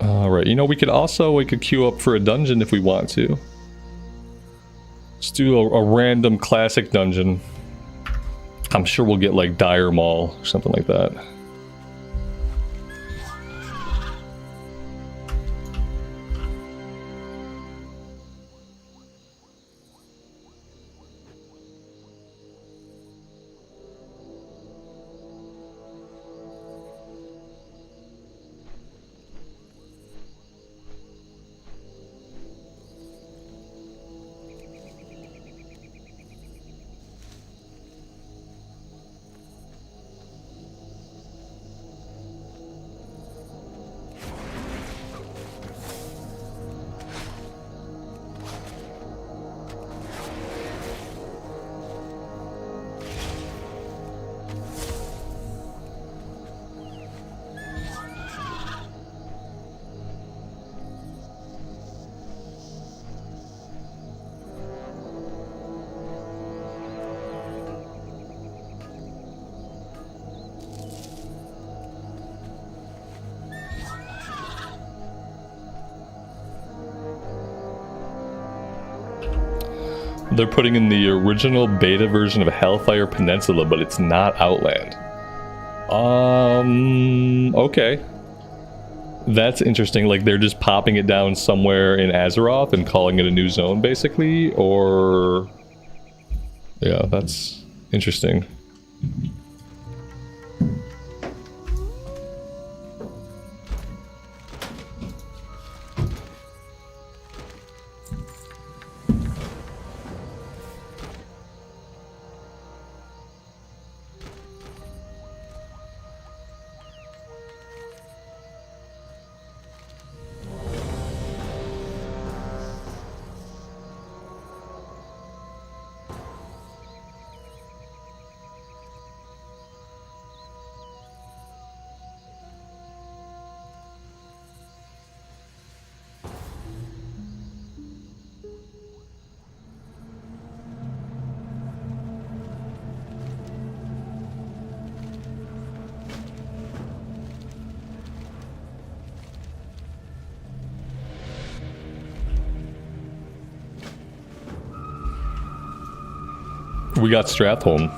Alright, you know, we could queue up for a dungeon if we want to. Let's do a random classic dungeon. I'm sure we'll get like Dire Maul or something like that. They're putting in the original beta version of Hellfire Peninsula, but it's not Outland. Okay. That's interesting. Like, they're just popping it down somewhere in Azeroth and calling it a new zone, basically? Or... yeah, that's interesting. We got Stratholm.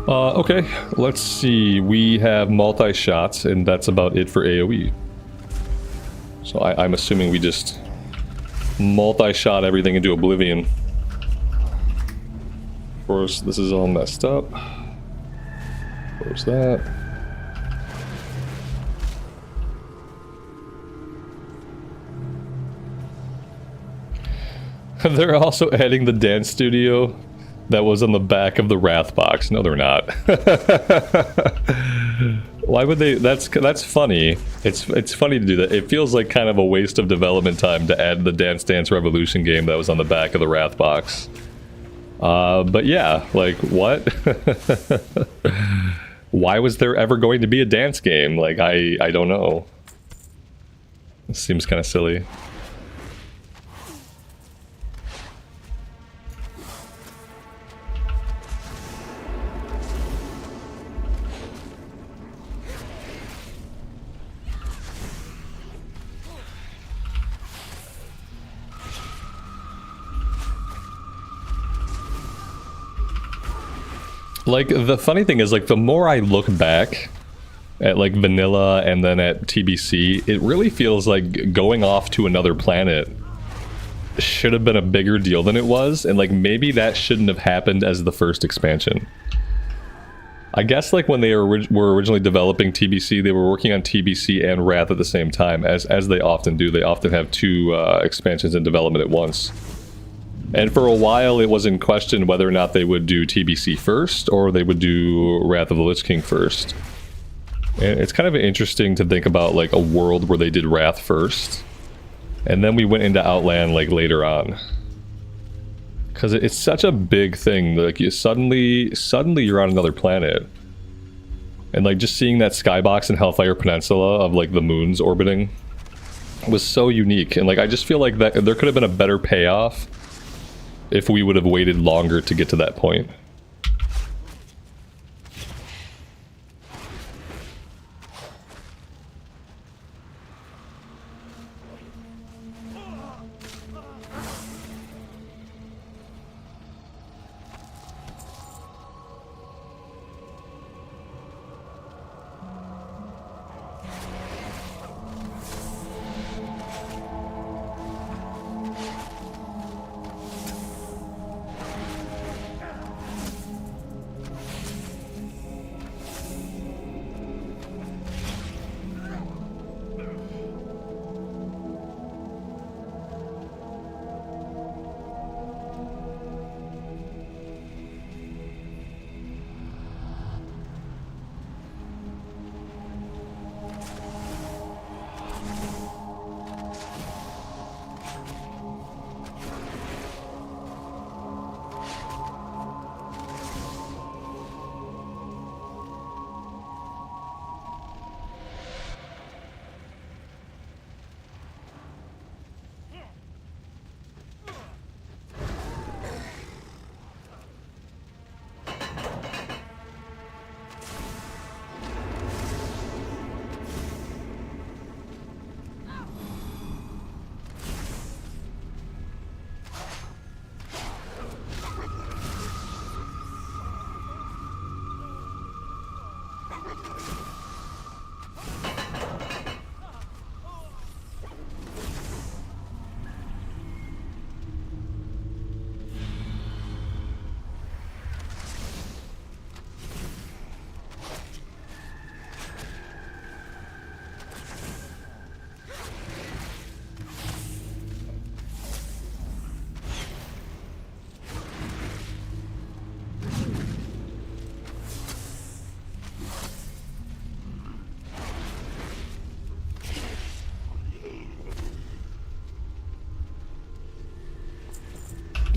Okay, let's see. We have multi-shots, and that's about it for AoE. So I'm assuming we just multi-shot everything into oblivion. Of course, this is all messed up. Close that. They're also adding the dance studio That was on the back of the Wrath box. No, they're not. Why would they? That's funny. It's funny to do that. It feels like kind of a waste of development time to add the Dance Dance Revolution game that was on the back of the Wrath box. But yeah, like what? Why was there ever going to be a dance game? Like I don't know. It seems kind of silly. Like, the funny thing is, like, the more I look back at, like, vanilla and then at TBC, it really feels like going off to another planet should have been a bigger deal than it was, and, like, maybe that shouldn't have happened as the first expansion. I guess, like, when they were originally developing TBC, they were working on TBC and Wrath at the same time, as they often do. They often have two expansions in development at once. And for a while, it was in question whether or not they would do TBC first, or they would do Wrath of the Lich King first. And it's kind of interesting to think about, like, a world where they did Wrath first, and then we went into Outland, like, later on. Because it's such a big thing, like, you suddenly you're on another planet. And, like, just seeing that skybox in Hellfire Peninsula of, like, the moons orbiting was so unique. And, like, I just feel like that there could have been a better payoff if we would have waited longer to get to that point.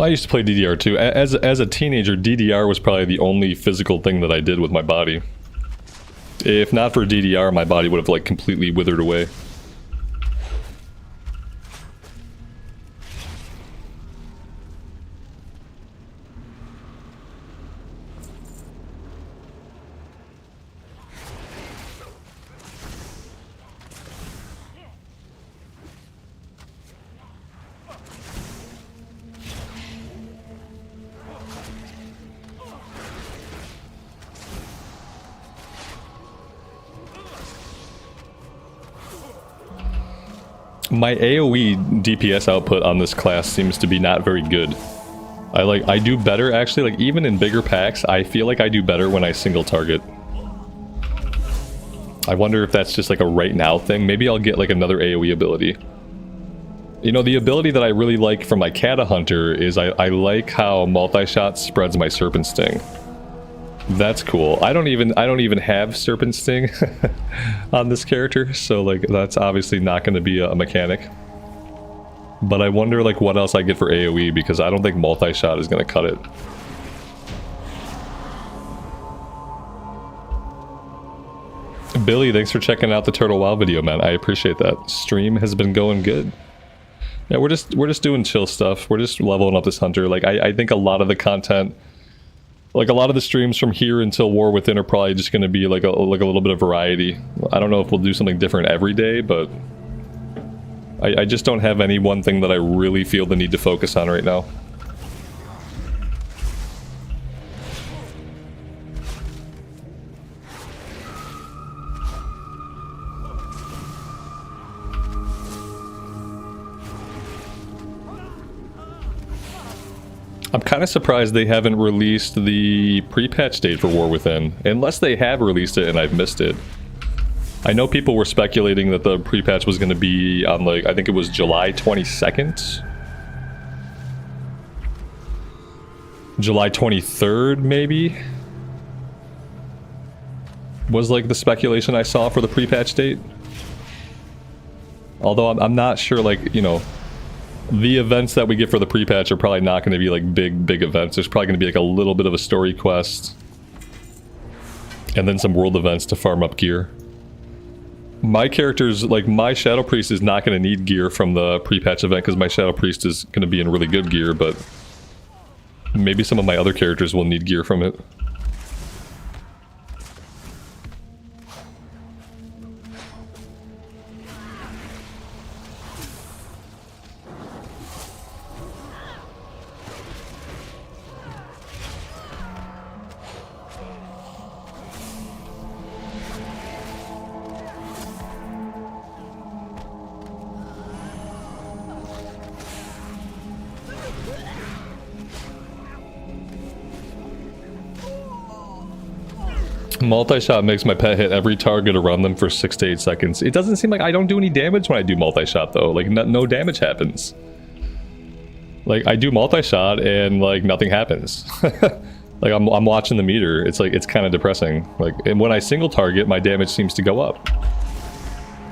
I used to play DDR too. As a teenager, DDR was probably the only physical thing that I did with my body. If not for DDR, my body would have, like, completely withered away. My AoE DPS output on this class seems to be not very good. I do better, actually, like, even in bigger packs, I feel like I do better when I single target. I wonder if that's just, like, a right now thing. Maybe I'll get, like, another AoE ability. You know, the ability that I really like from my Kata Hunter is I like how multi-shot spreads my Serpent Sting. That's cool. I don't even have Serpent Sting on this character, so like that's obviously not going to be a mechanic. But I wonder like what else I get for AoE, because I don't think multi-shot is going to cut it. Billy, thanks for checking out the Turtle WoW video, man. I appreciate that. Stream has been going good. Yeah, we're just doing chill stuff. We're just leveling up this hunter. Like I think a lot of the content, like a lot of the streams from here until War Within are probably just going to be like a little bit of variety. I don't know if we'll do something different every day, but I just don't have any one thing that I really feel the need to focus on right now. I'm kind of surprised they haven't released the pre-patch date for War Within, unless they have released it and I've missed it. I know people were speculating that the pre-patch was going to be on, like, I think it was July 22nd? July 23rd, maybe? Was, like, the speculation I saw for the pre-patch date. Although I'm not sure, like, you know, the events that we get for the pre-patch are probably not going to be like big events. There's probably going to be like a little bit of a story quest and then some world events to farm up gear. My character's, like, my Shadow Priest is not going to need gear from the pre-patch event because my Shadow Priest is going to be in really good gear, but maybe some of my other characters will need gear from it. Multi-shot makes my pet hit every target around them for 6 to 8 seconds. It doesn't seem like I don't do any damage when I do multi-shot though. Like no damage happens. Like I do multi-shot and like nothing happens. Like I'm watching the meter. It's like, it's kind of depressing. Like, and when I single target, my damage seems to go up.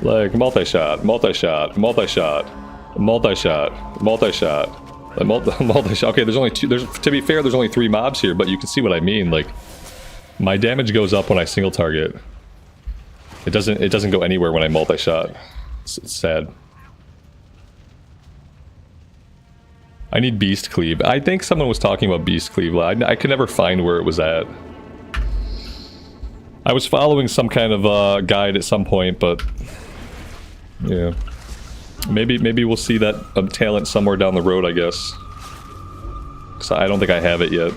Like multi-shot, multi-shot, multi-shot, multi-shot, multi-shot, multi-shot. Okay, there's only two. To be fair, there's only 3 mobs here, but you can see what I mean. Like, my damage goes up when I single target. It doesn't go anywhere when I multi-shot. It's sad. I need Beast Cleave. I think someone was talking about Beast Cleave. I could never find where it was at. I was following some kind of guide at some point, but yeah, maybe we'll see that talent somewhere down the road, I guess. Because I don't think I have it yet.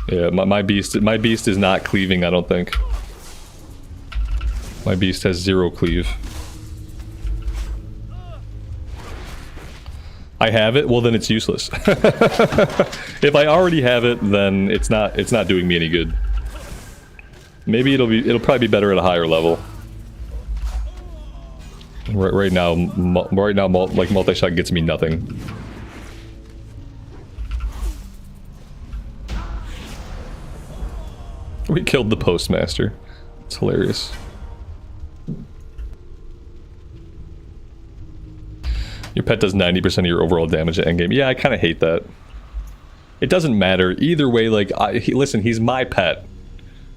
Yeah, my beast is not cleaving, I don't think. My beast has 0 cleave. I have it, well then it's useless. If I already have it, then it's not doing me any good. Maybe it'll probably be better at a higher level. Right now, like multi-shot gets me nothing. We killed the postmaster. It's hilarious. Your pet does 90% of your overall damage at endgame. Yeah, I kind of hate that. It doesn't matter. Either way, like, listen, he's my pet.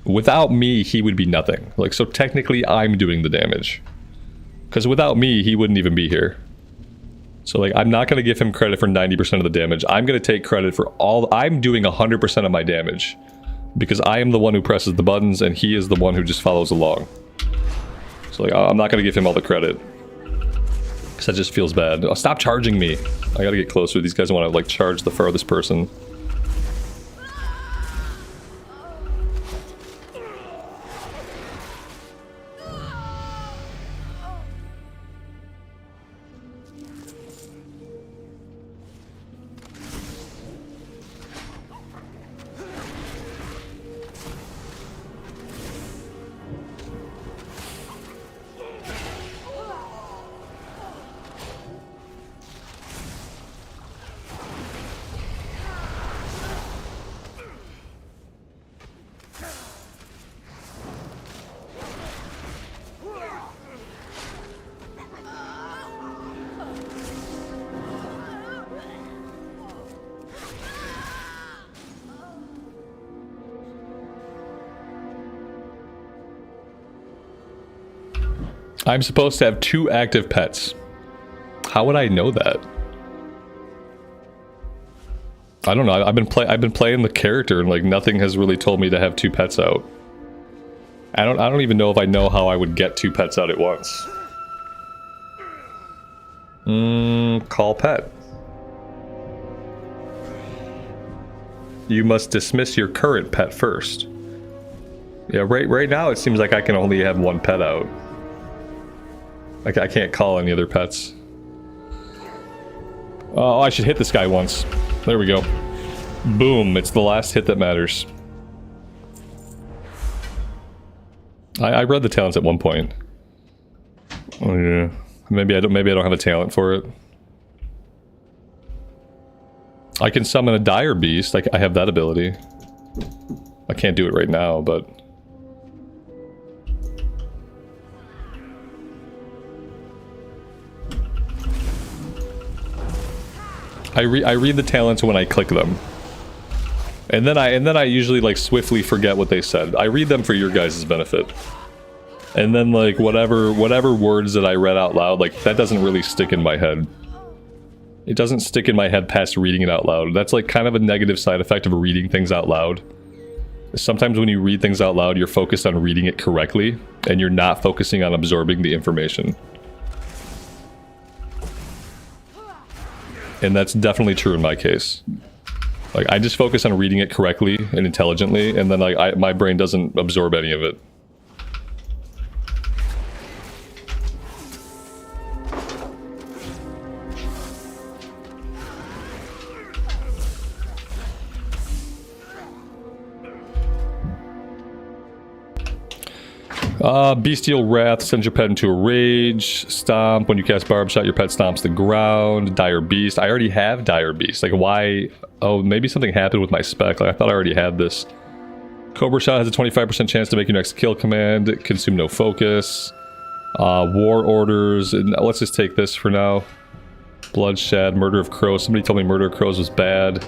Without me, he would be nothing. Like, so technically, I'm doing the damage. Because without me, he wouldn't even be here. So, like, I'm not going to give him credit for 90% of the damage. I'm going to take credit for all... I'm doing 100% of my damage. Because I am the one who presses the buttons, and he is the one who just follows along. So, like, I'm not going to give him all the credit. Because that just feels bad. Oh, stop charging me! I gotta get closer. These guys want to, like, charge the farthest person. I'm supposed to have 2 active pets. How would I know that? I don't know. I've been playing the character and like nothing has really told me to have 2 pets out. I don't even know if I know how I would get 2 pets out at once. Call pet. You must dismiss your current pet first. Yeah, right now it seems like I can only have 1 pet out. Like I can't call any other pets. Oh, I should hit this guy once. There we go. Boom, it's the last hit that matters. I read the talents at one point. Oh yeah. Maybe I don't have a talent for it. I can summon a dire beast. I have that ability. I can't do it right now, but I read the talents when I click them. And then I usually like swiftly forget what they said. I read them for your guys' benefit. And then like whatever words that I read out loud, like that doesn't really stick in my head. It doesn't stick in my head past reading it out loud. That's like kind of a negative side effect of reading things out loud. Sometimes when you read things out loud, you're focused on reading it correctly, and you're not focusing on absorbing the information. And that's definitely true in my case. Like, I just focus on reading it correctly and intelligently, and then like my brain doesn't absorb any of it. Bestial Wrath sends your pet into a rage. Stomp. When you cast Barb Shot, your pet stomps the ground. Dire Beast. I already have Dire Beast. Like, why? Oh, maybe something happened with my spec. Like, I thought I already had this. Cobra Shot has a 25% chance to make your next kill command. Consume no focus. War Orders. Let's just take this for now. Bloodshed. Murder of Crows. Somebody told me Murder of Crows was bad.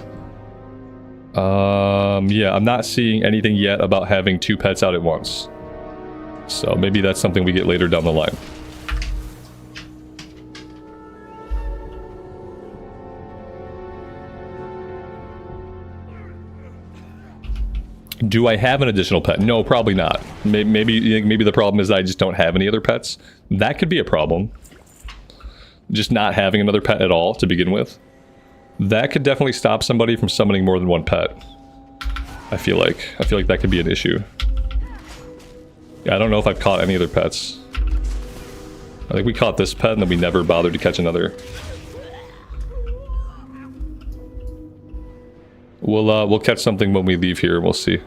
Yeah, I'm not seeing anything yet about having 2 pets out at once. So maybe that's something we get later down the line. Do I have an additional pet? No, probably not. Maybe the problem is that I just don't have any other pets. That could be a problem. Just not having another pet at all to begin with. That could definitely stop somebody from summoning more than 1 pet. I feel like that could be an issue. Yeah, I don't know if I've caught any other pets. I think we caught this pet and then we never bothered to catch another. We'll catch something when we leave here, we'll see.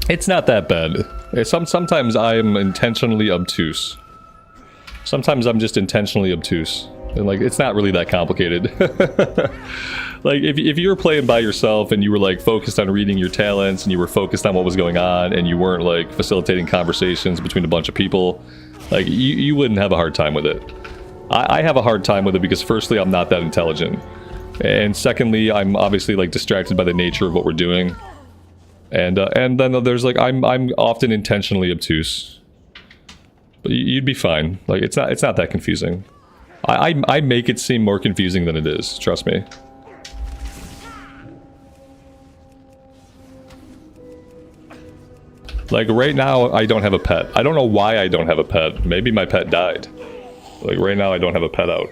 It's not that bad. Sometimes I am intentionally obtuse. Sometimes I'm just intentionally obtuse. And like, it's not really that complicated. Like, if you were playing by yourself and you were like focused on reading your talents and you were focused on what was going on and you weren't like facilitating conversations between a bunch of people, like, you wouldn't have a hard time with it. I have a hard time with it because firstly, I'm not that intelligent. And secondly, I'm obviously like distracted by the nature of what we're doing. And then there's like, I'm often intentionally obtuse. But you'd be fine. Like, it's not that confusing. I make it seem more confusing than it is, trust me. Like, right now, I don't have a pet. I don't know why I don't have a pet. Maybe my pet died. Like, right now, I don't have a pet out.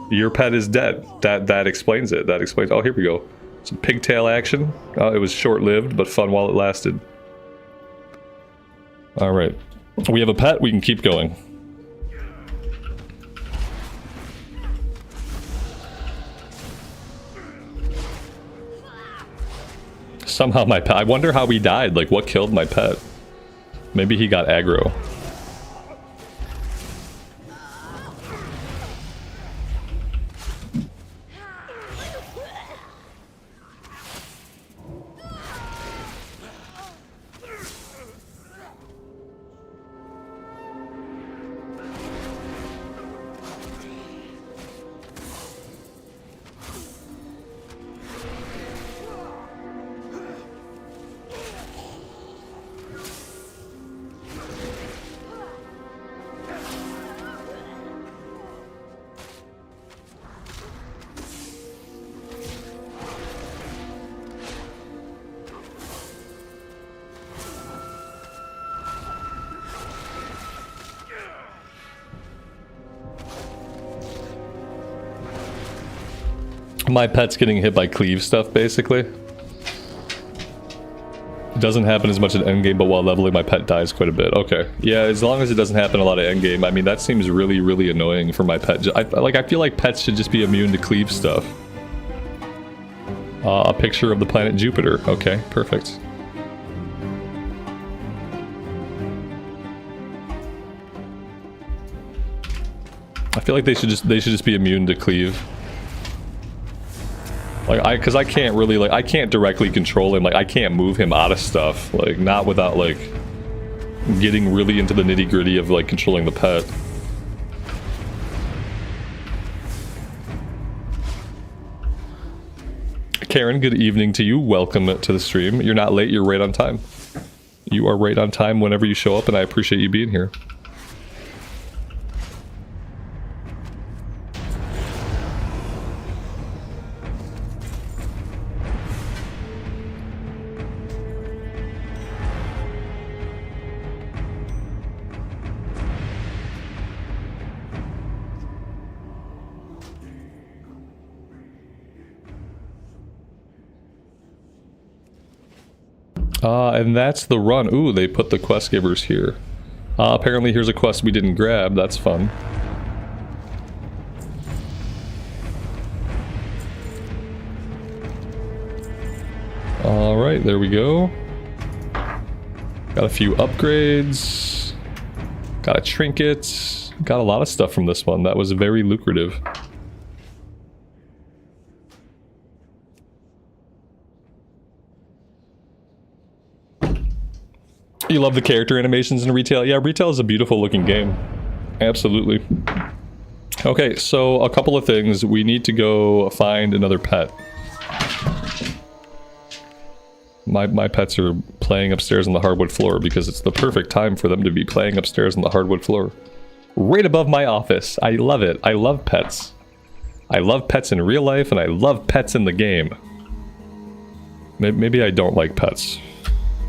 Your pet is dead. That explains it. That explains... Oh, here we go. Some pigtail action. It was short-lived, but fun while it lasted. Alright. We have a pet. We can keep going. Somehow my pet... I wonder how he died. Like, what killed my pet? Maybe he got aggro. My pet's getting hit by cleave stuff, basically. It doesn't happen as much in endgame, but while leveling, my pet dies quite a bit. Okay. Yeah, as long as it doesn't happen a lot of endgame. I mean, that seems really, really annoying for my pet. I feel like pets should just be immune to cleave stuff. A picture of the planet Jupiter. Okay, perfect. I feel like they should just be immune to cleave. Like, because I can't really, like, I can't directly control him. Like, I can't move him out of stuff. Like, not without, like, getting really into the nitty-gritty of, like, controlling the pet. Karen, good evening to you. Welcome to the stream. You're not late, you're right on time. You are right on time whenever you show up, and I appreciate you being here. And that's the run. Ooh, they put the quest givers here. Apparently here's a quest we didn't grab. That's fun. Alright, there we go. Got a few upgrades. Got a trinket. Got a lot of stuff from this one. That was very lucrative. You love the character animations in Retail? Yeah, Retail is a beautiful looking game. Absolutely. Okay, so a couple of things. We need to go find another pet. My pets are playing upstairs on the hardwood floor because it's the perfect time for them to be playing upstairs on the hardwood floor. Right above my office. I love it. I love pets. I love pets in real life and I love pets in the game. Maybe I don't like pets.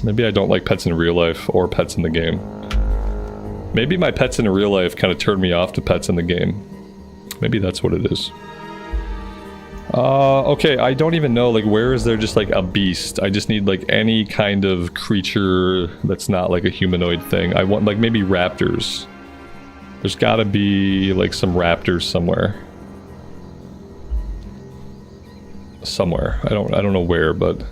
Maybe I don't like pets in real life or pets in the game. Maybe my pets in real life kind of turned me off to pets in the game. Maybe that's what it is. Okay, I don't even know, like, where is there just, like, a beast? I just need, like, any kind of creature that's not, like, a humanoid thing. I want, like, maybe raptors. There's gotta be, like, some raptors somewhere. Somewhere. I don't know where, but...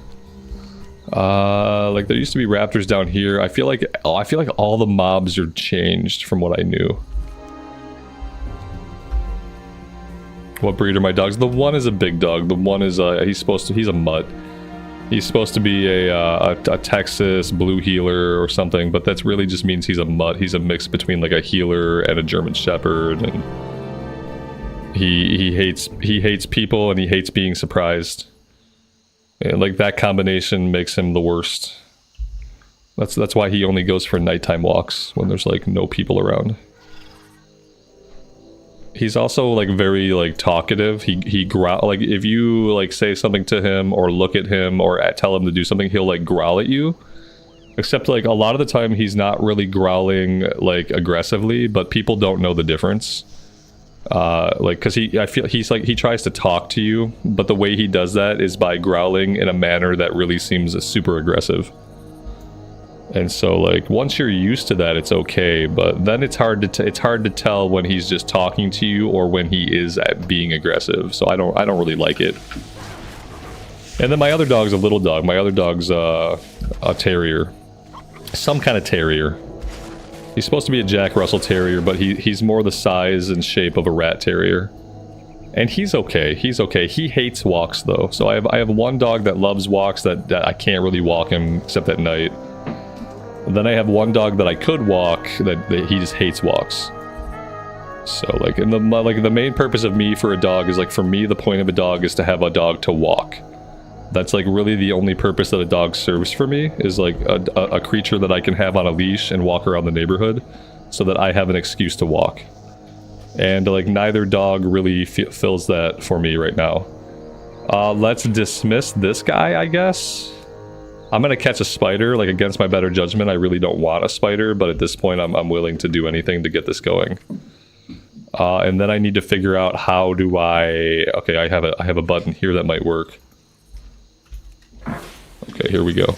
like there used to be raptors down here. I feel like all the mobs are changed from what I knew. What breed are my dogs? The one is a big dog. The one is he's a mutt. He's supposed to be a Texas blue heeler or something, but that's really just means he's a mutt. He's a mix between like a heeler and a German Shepherd, and he hates people and he hates being surprised. And like that combination makes him the worst. That's why he only goes for nighttime walks when there's like no people around. He's also like very like talkative. He growl, like if you like say something to him or look at him or tell him to do something, he'll like growl at you. Except like a lot of the time he's not really growling like aggressively, but people don't know the difference. Like, cause I feel he's like, he tries to talk to you, but the way he does that is by growling in a manner that really seems super aggressive. And so like, once you're used to that, it's okay, but then it's hard to tell when he's just talking to you or when he is being aggressive. So I don't really like it. And then my other dog's a little dog. My other dog's a terrier. Some kind of terrier. He's supposed to be a Jack Russell Terrier, but he's more the size and shape of a rat terrier. And he's okay. He's okay. He hates walks though. So I have one dog that loves walks that I can't really walk him except at night. And then I have one dog that I could walk that he just hates walks. So like, and the main purpose of me for a dog is like, for me the point of a dog is to have a dog to walk. That's like really the only purpose that a dog serves for me, is like a creature that I can have on a leash and walk around the neighborhood so that I have an excuse to walk. And like neither dog really fills that for me right now. Let's dismiss this guy, I guess. I'm gonna catch a spider, like against my better judgment. I really don't want a spider, but at this point I'm willing to do anything to get this going. And then I need to figure out how do okay, I have a button here that might work. Okay, here we go.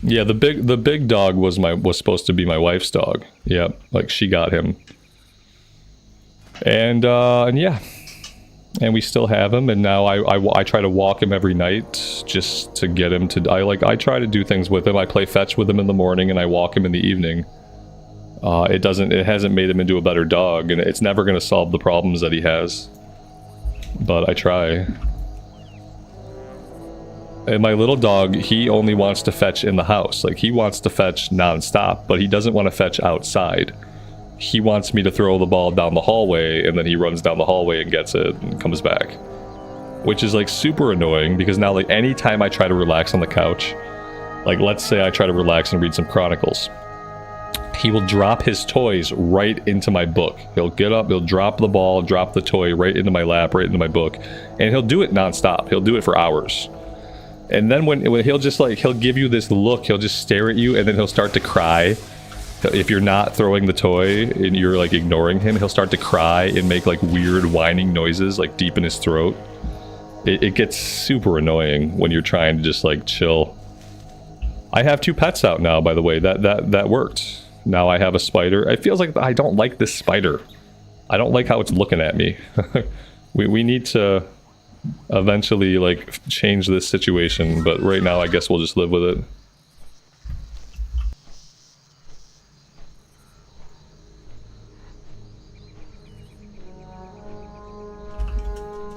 Yeah, the big dog was supposed to be my wife's dog. Yeah, like she got him. And yeah. And we still have him, and now I try to walk him every night just to get him to I try to do things with him. I play fetch with him in the morning and I walk him in the evening. It hasn't made him into a better dog, and it's never going to solve the problems that he has. But I try. And my little dog, he only wants to fetch in the house. Like, he wants to fetch non-stop, but he doesn't want to fetch outside. He wants me to throw the ball down the hallway, and then he runs down the hallway and gets it and comes back. Which is like super annoying, because now like anytime I try to relax on the couch, like let's say I try to relax and read some Chronicles, he will drop his toys right into my book. He'll get up, he'll drop the ball, drop the toy right into my lap, right into my book. And he'll do it nonstop. He'll do it for hours. And then when he'll just like, he'll give you this look, he'll just stare at you, and then he'll start to cry. If you're not throwing the toy and you're like ignoring him, he'll start to cry and make like weird whining noises like deep in his throat. It gets super annoying when you're trying to just like chill. I have 2 pets out now, by the way. That worked. Now I have a spider. It feels like I don't like this spider. I don't like how it's looking at me. we need to eventually like change this situation, but right now I guess we'll just live with it.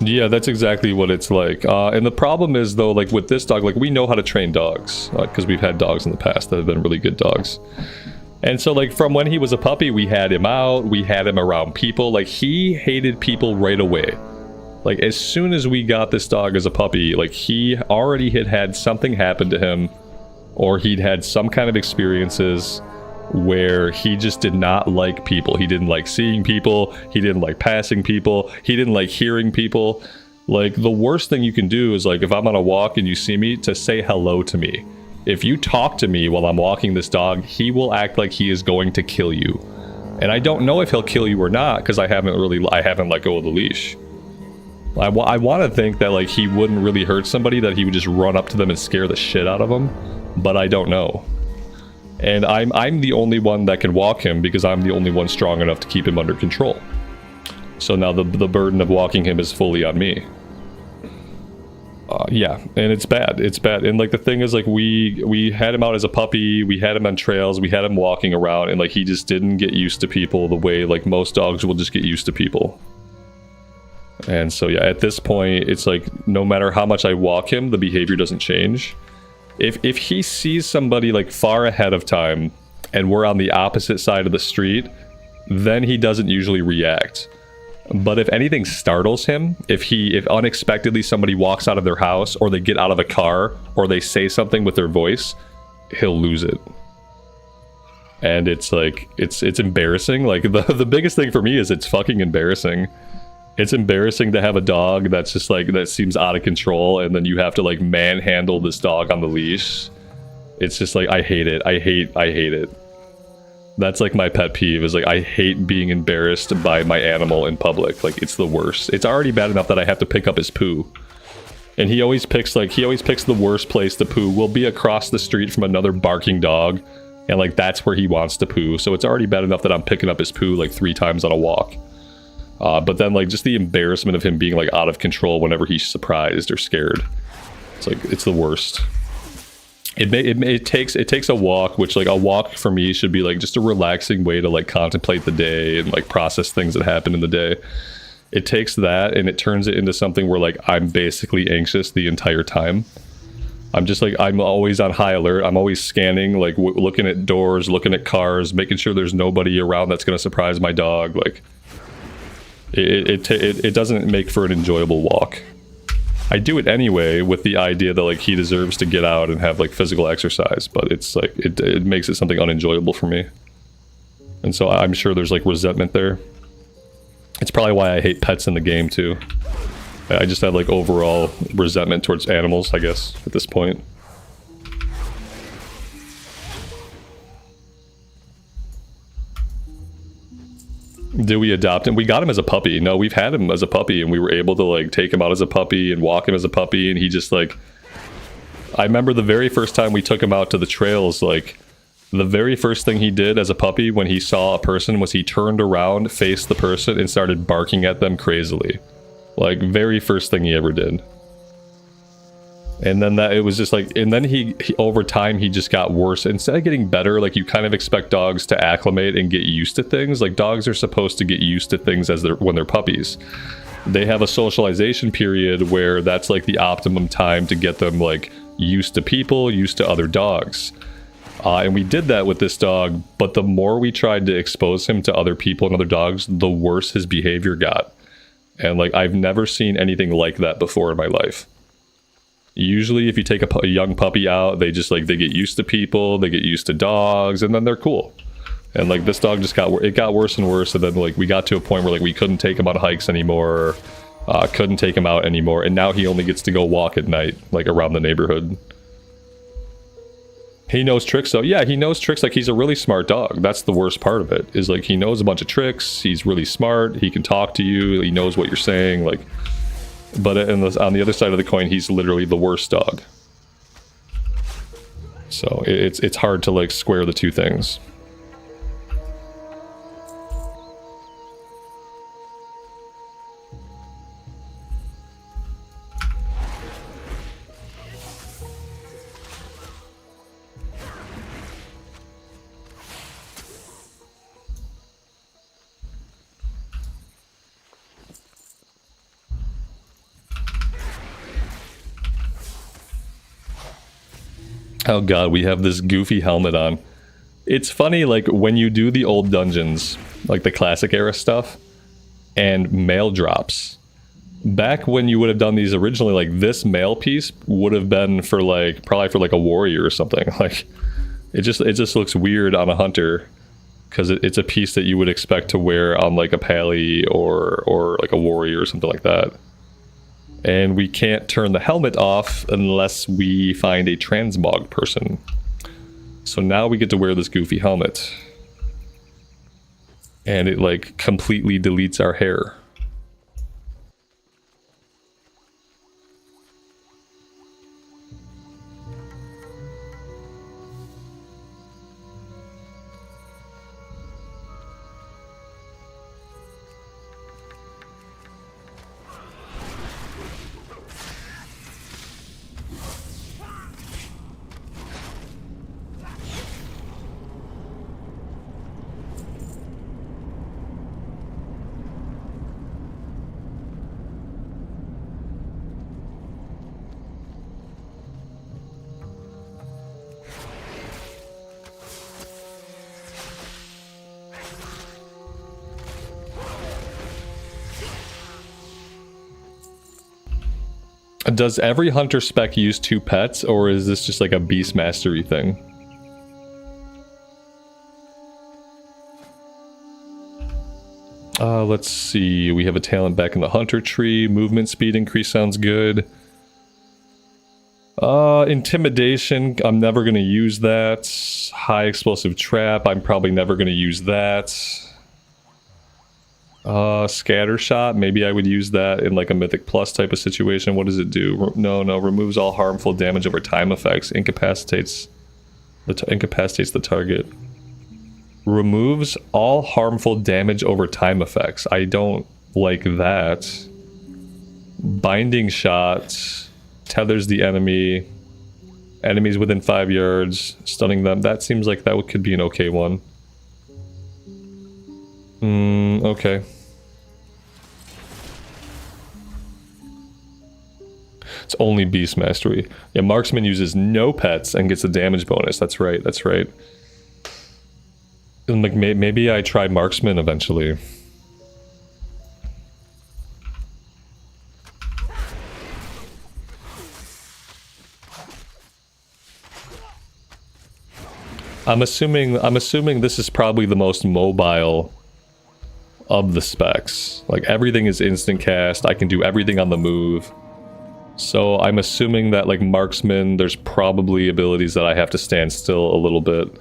Yeah, that's exactly what it's like. And the problem is though, like with this dog, like we know how to train dogs because we've had dogs in the past that have been really good dogs. And so like from when he was a puppy, we had him out, we had him around people. Like he hated people right away. Like as soon as we got this dog as a puppy, like he already had something happen to him, or he'd had some kind of experiences where he just did not like people. He didn't like seeing people, he didn't like passing people, he didn't like hearing people. Like the worst thing you can do is like if I'm on a walk and you see me, to say hello to me. If you talk to me while I'm walking this dog, he will act like he is going to kill you. And I don't know if he'll kill you or not, because I haven't let go of the leash. I want to think that like he wouldn't really hurt somebody, that he would just run up to them and scare the shit out of them, but I don't know. And I'm the only one that can walk him, because I'm the only one strong enough to keep him under control. So now the burden of walking him is fully on me. Yeah, and it's bad. It's bad. And like the thing is, like we had him out as a puppy, we had him on trails, we had him walking around, and like he just didn't get used to people the way like most dogs will just get used to people. And so yeah, at this point, it's like no matter how much I walk him, the behavior doesn't change. If he sees somebody like far ahead of time and we're on the opposite side of the street, then he doesn't usually react. But if anything startles him, if unexpectedly somebody walks out of their house, or they get out of a car, or they say something with their voice, he'll lose it. And it's like, it's embarrassing. Like the biggest thing for me is it's fucking embarrassing. It's embarrassing to have a dog that's just like, that seems out of control, and then you have to like manhandle this dog on the leash. It's just like, I hate it. I hate it. That's like my pet peeve, is like, I hate being embarrassed by my animal in public. Like, it's the worst. It's already bad enough that I have to pick up his poo. And he always picks the worst place to poo. We'll be across the street from another barking dog, and like, that's where he wants to poo. So it's already bad enough that I'm picking up his poo like 3 times on a walk. But then like, just the embarrassment of him being like out of control whenever he's surprised or scared. It's like, it's the worst. It takes a walk, which like, a walk for me should be like just a relaxing way to like contemplate the day and like process things that happen in the day. It takes that and it turns it into something where like, I'm basically anxious the entire time. I'm just like, I'm always on high alert. I'm always scanning, like looking at doors, looking at cars, making sure there's nobody around that's going to surprise my dog. Like, it doesn't make for an enjoyable walk. I do it anyway with the idea that like, he deserves to get out and have like physical exercise, but it's like, it makes it something unenjoyable for me. And so I'm sure there's like resentment there. It's probably why I hate pets in the game too. I just have like overall resentment towards animals, I guess, at this point. Did we adopt him? We got him as a puppy. No, we've had him as a puppy, and we were able to like take him out as a puppy and walk him as a puppy, and he just like, I remember the very first time we took him out to the trails, like the very first thing he did as a puppy when he saw a person was he turned around, faced the person, and started barking at them crazily. Like, very first thing he ever did. And then it was just like, and then he over time he just got worse. Instead of getting better, like, you kind of expect dogs to acclimate and get used to things. Like, dogs are supposed to get used to things when they're puppies. They have a socialization period where that's like the optimum time to get them like used to people, used to other dogs. And we did that with this dog, but the more we tried to expose him to other people and other dogs, the worse his behavior got. And like, I've never seen anything like that before in my life. Usually if you take a young puppy out, they just like, they get used to people, they get used to dogs, and then they're cool. And like, this dog just got worse and worse. And then like, we got to a point where like, we couldn't take him on hikes anymore, couldn't take him out anymore. And now he only gets to go walk at night, like around the neighborhood. He knows tricks though. Yeah, he knows tricks. Like, he's a really smart dog. That's the worst part of it, is like, he knows a bunch of tricks. He's really smart. He can talk to you. He knows what you're saying. Like, but on the other side of the coin, he's literally the worst dog. So it's hard to like square the two things. Oh god, we have this goofy helmet on. It's funny, like, when you do the old dungeons, like the classic era stuff, and mail drops. Back when you would have done these originally, like, this mail piece would have been for, like, probably for, like, a warrior or something. Like, it just looks weird on a hunter, because it's a piece that you would expect to wear on, like, a pally or like, a warrior or something like that. And we can't turn the helmet off unless we find a transmog person. So now we get to wear this goofy helmet. And it like completely deletes our hair. Does every hunter spec use 2 pets, or is this just like a beast mastery thing? Let's see. We have a talent back in the hunter tree. Movement speed increase sounds good. Intimidation, I'm never going to use that. High explosive trap, I'm probably never going to use that. Scatter shot, maybe I would use that in like a Mythic Plus type of situation. What does it do? No, removes all harmful damage over time effects. Incapacitates the target. Removes all harmful damage over time effects. I don't like that. Binding shot. Tethers the enemy. Enemies within 5 yards. Stunning them. That seems like that could be an okay one. Okay. It's only Beast Mastery. Yeah, Marksman uses no pets and gets a damage bonus. That's right, that's right. And like maybe I try Marksman eventually. I'm assuming this is probably the most mobile of the specs. Like everything is instant cast. I can do everything on the move. So I'm assuming that like Marksman, there's probably abilities that I have to stand still a little bit.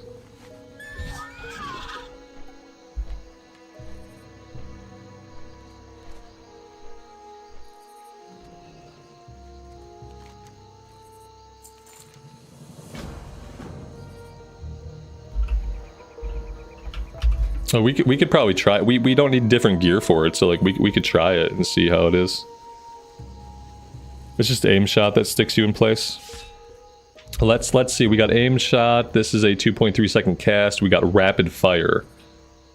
So we could probably try. We don't need different gear for it, so like we could try it and see how it is. It's just aim shot that sticks you in place. Let's see. We got aim shot. This is a 2.3 second cast. We got rapid fire.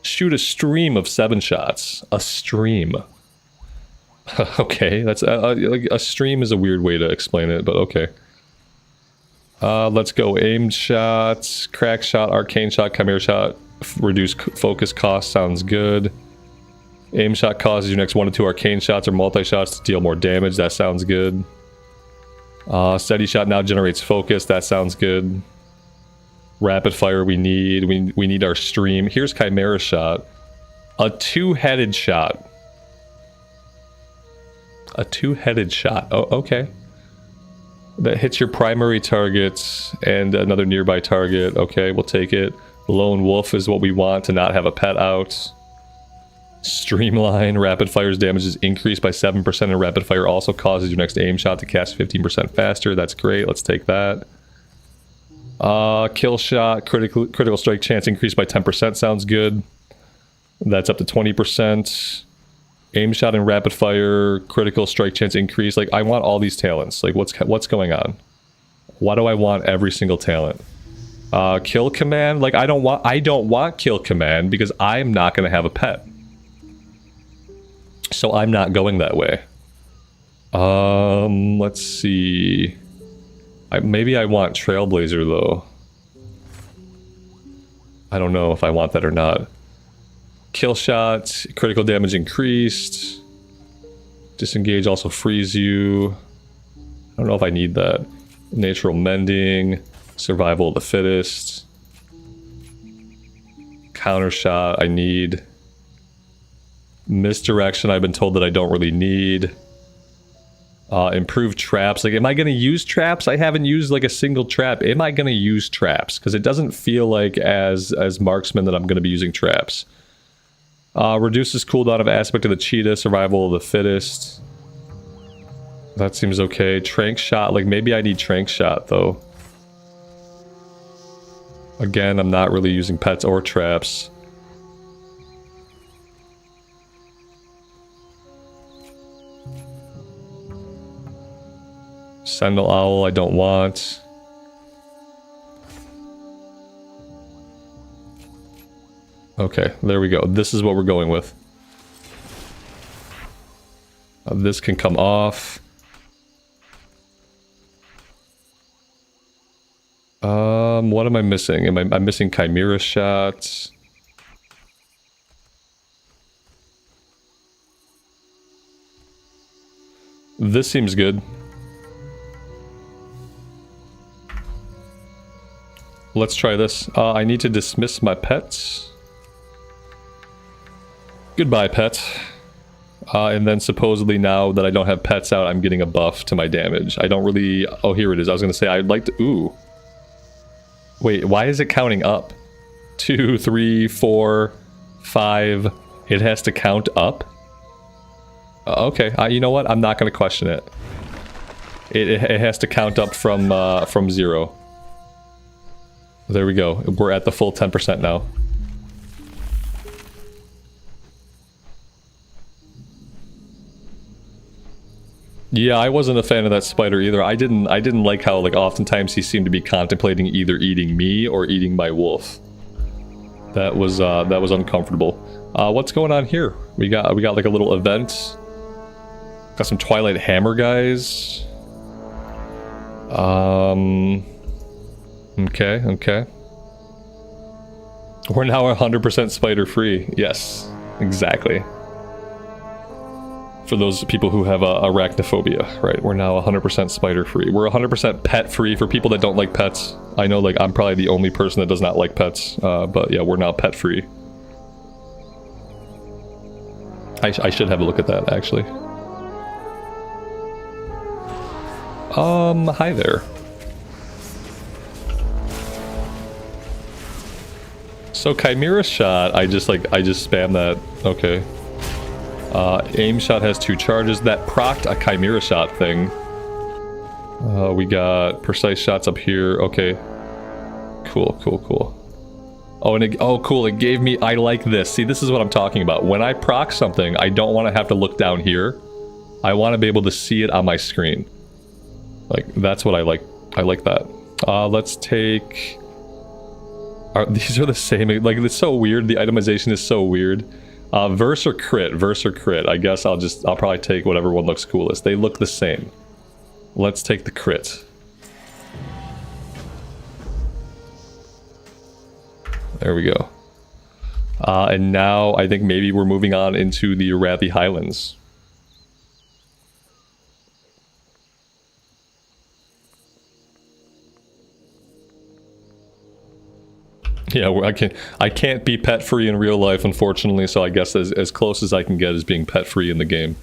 Shoot a stream of 7 shots. A stream. Okay, that's a stream is a weird way to explain it, but okay. Let's go. Aimed shots, crack shot, arcane shot, chimera shot. Reduce focus cost sounds good. Aim shot causes your next 1 to 2 arcane shots or multi-shots to deal more damage. That sounds good. Steady shot now generates focus. That sounds good. Rapid fire we need. We need our stream. Here's chimera shot. A two-headed shot. A two-headed shot. Oh, okay. That hits your primary target and another nearby target. Okay, we'll take it. Lone wolf is what we want to not have a pet out. Streamline. Rapid fire's damage is increased by 7%, and rapid fire also causes your next aim shot to cast 15% faster. That's great. Let's take that. Kill shot. Critical strike chance increased by 10%. Sounds good. That's up to 20%. Aim shot and rapid fire. Critical strike chance increase. Like, I want all these talents. Like, what's going on? Why do I want every single talent? Kill command. Like, I don't want kill command because I'm not going to have a pet. So I'm not going that way. Let's see. Maybe I want Trailblazer though. I don't know if I want that or not. Kill shot, critical damage increased. Disengage also frees you. I don't know if I need that. Natural mending, survival of the fittest. Counter shot I need. Misdirection I've been told that I don't really need. Improved traps. Like, am I going to use traps? I haven't used like a single trap. Am I going to use traps? Because it doesn't feel like as Marksman that I'm going to be using traps. Reduces cooldown of aspect of the cheetah. Survival of the fittest. That seems okay. Trank shot. Like, maybe I need trank shot though. Again, I'm not really using pets or traps. Sentinel Owl I don't want. Okay, there we go. This is what we're going with. This can come off. What am I missing? I'm missing Chimera Shot. This seems good. Let's try this. I need to dismiss my pets. Goodbye, pet. And then supposedly now that I don't have pets out, I'm getting a buff to my damage. I don't really... Oh, here it is. I was going to say I'd like to... Ooh. Wait, why is it counting up? 2, 3, 4, 5. It has to count up? Okay, you know what? I'm not going to question it. It has to count up from 0. There we go. We're at the full 10% now. Yeah, I wasn't a fan of that spider either. I didn't like how, like, oftentimes he seemed to be contemplating either eating me or eating my wolf. That was uncomfortable. What's going on here? We got like a little event. Got some Twilight Hammer guys. Okay. We're now 100% spider free. Yes, exactly. For those people who have arachnophobia, right? We're now 100% spider free. We're 100% pet free for people that don't like pets. I know, like, I'm probably the only person that does not like pets, but yeah, we're now pet free. I should have a look at that, actually. Hi there. So Chimera Shot, I just spam that. Okay. Aim Shot has 2 charges. That procced a Chimera Shot thing. We got Precise Shots up here. Okay. Cool. Oh, and cool. It gave me... I like this. See, this is what I'm talking about. When I proc something, I don't want to have to look down here. I want to be able to see it on my screen. Like, that's what I like. I like that. Let's take... these are the same... Like, it's so weird. The itemization is so weird. Verse or crit? Verse or crit? I guess I'll probably take whatever one looks coolest. They look the same. Let's take the crit. There we go. And now I think maybe we're moving on into the Arathi Highlands. Yeah, I can't be pet free in real life, unfortunately. So I guess as close as I can get is being pet free in the game.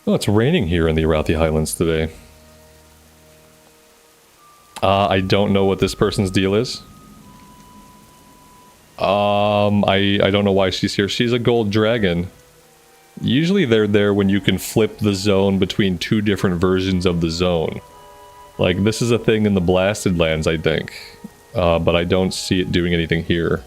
Oh, it's raining here in the Arathi Highlands today. I don't know what this person's deal is. I don't know why she's here. She's a gold dragon. Usually they're there when you can flip the zone between 2 different versions of the zone. Like, this is a thing in the Blasted Lands, I think. But I don't see it doing anything here.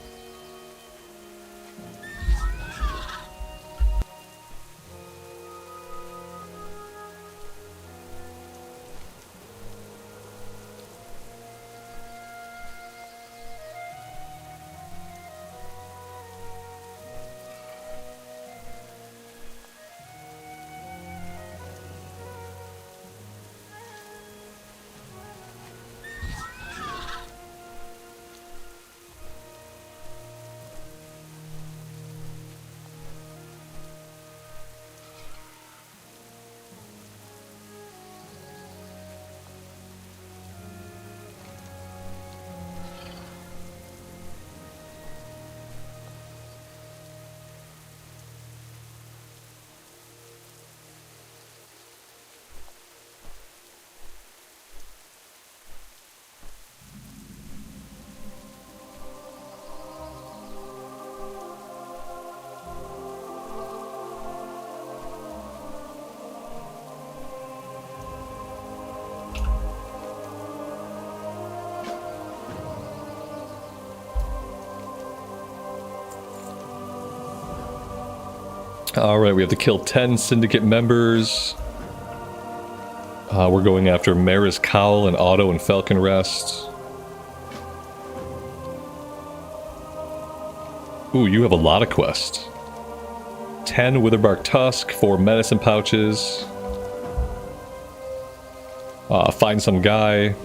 Alright, we have to kill 10 Syndicate members. We're going after Mara's Cowl and Otto and Falcon Rest. Ooh, you have a lot of quests. 10 Witherbark Tusk, 4 Medicine Pouches. Find some guy.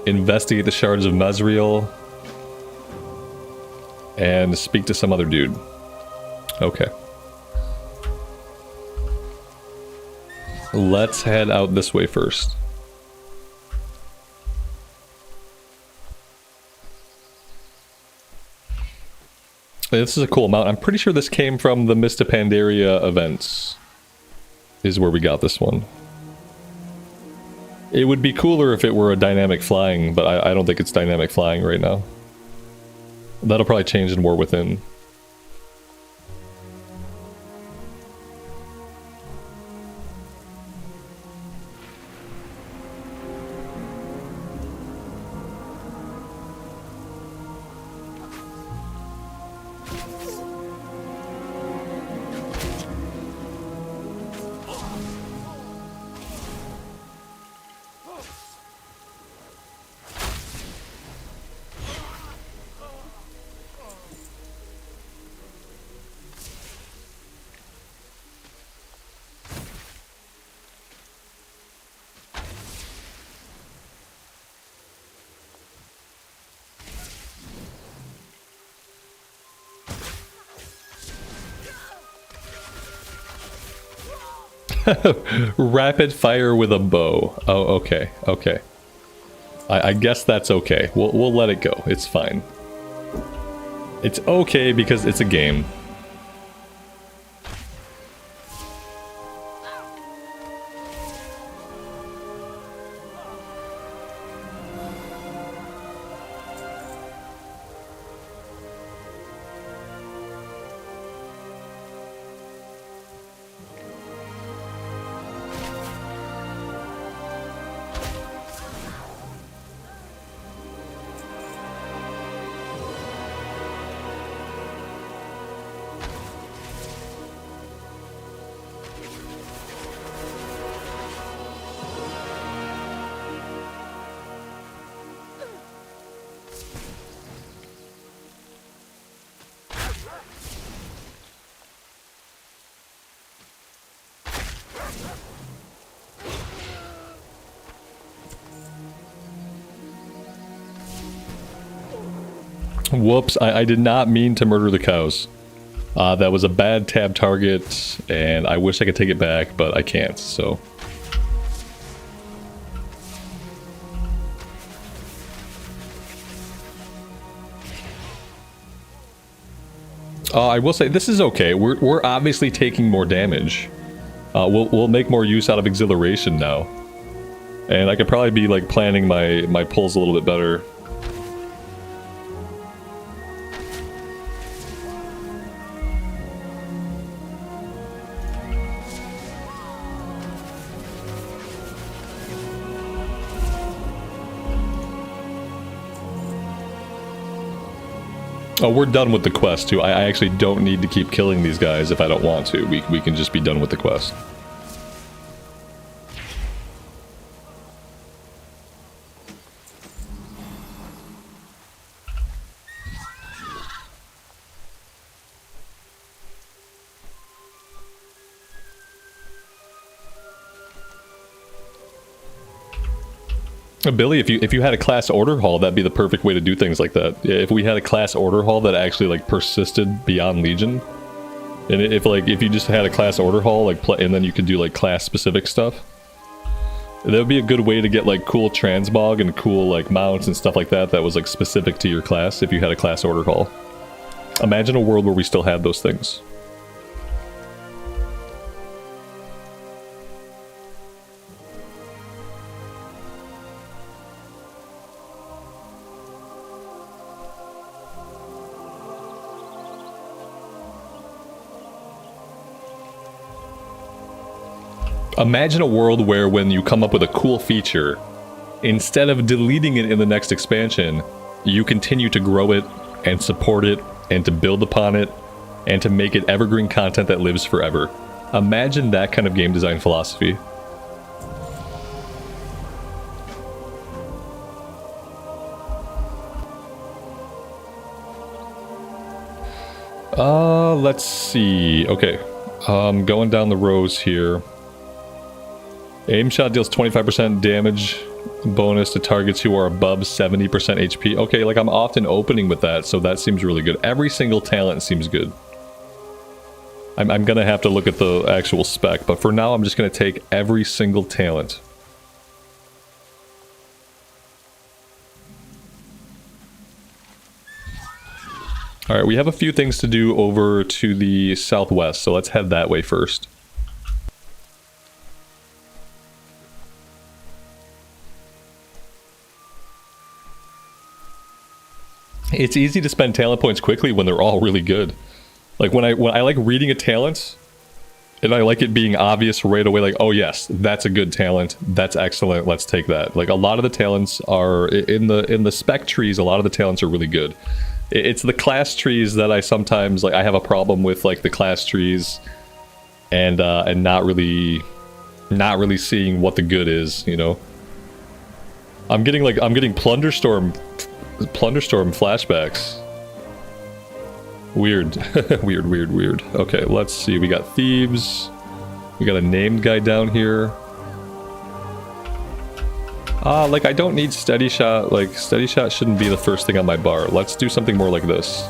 Investigate the Shards of Mesriel. And speak to some other dude. Okay. Let's head out this way first. This is a cool mount. I'm pretty sure this came from the Mista Pandaria events. Is where we got this one. It would be cooler if it were a dynamic flying, but I don't think it's dynamic flying right now. That'll probably change in War Within. Rapid fire with a bow. Oh, okay, okay. I guess that's okay. We'll let it go. It's fine. It's okay because it's a game. Whoops, I did not mean to murder the cows. That was a bad tab target, and I wish I could take it back, but I can't, so... I will say, this is okay. We're obviously taking more damage. We'll make more use out of exhilaration now. And I could probably be, like, planning my pulls a little bit better. Oh, we're done with the quest, too. I actually don't need to keep killing these guys if I don't want to. We can just be done with the quest. Billy, if you had a class order hall, that'd be the perfect way to do things like that. If we had a class order hall that actually like persisted beyond Legion, and if you just had a class order hall like and then you could do like class specific stuff, that would be a good way to get like cool transmog and cool like mounts and stuff like that was like specific to your class if you had a class order hall. Imagine a world where we still had those things. Imagine a world where when you come up with a cool feature, instead of deleting it in the next expansion, you continue to grow it and support it and to build upon it and to make it evergreen content that lives forever. Imagine that kind of game design philosophy. Let's see. Okay. Going down the rows here. Aim shot deals 25% damage bonus to targets who are above 70% HP. Okay, like I'm often opening with that, so that seems really good. Every single talent seems good. I'm gonna have to look at the actual spec, but for now I'm just gonna take every single talent. All right, we have a few things to do over to the southwest, so let's head that way first. It's easy to spend talent points quickly when they're all really good. Like when I like reading a talent, and I like it being obvious right away, like, oh yes, that's a good talent, that's excellent, let's take that. Like a lot of the talents are in the spec trees. A lot of the talents are really good. It's the class trees that I sometimes like. I have a problem with, like the class trees, and not really seeing what the good is. You know, I'm getting Plunderstorm flashbacks. Weird. weird. Okay, let's see. We got thieves. We got a named guy down here. Like I don't need steady shot. Like steady shot shouldn't be the first thing on my bar. Let's do something more like this.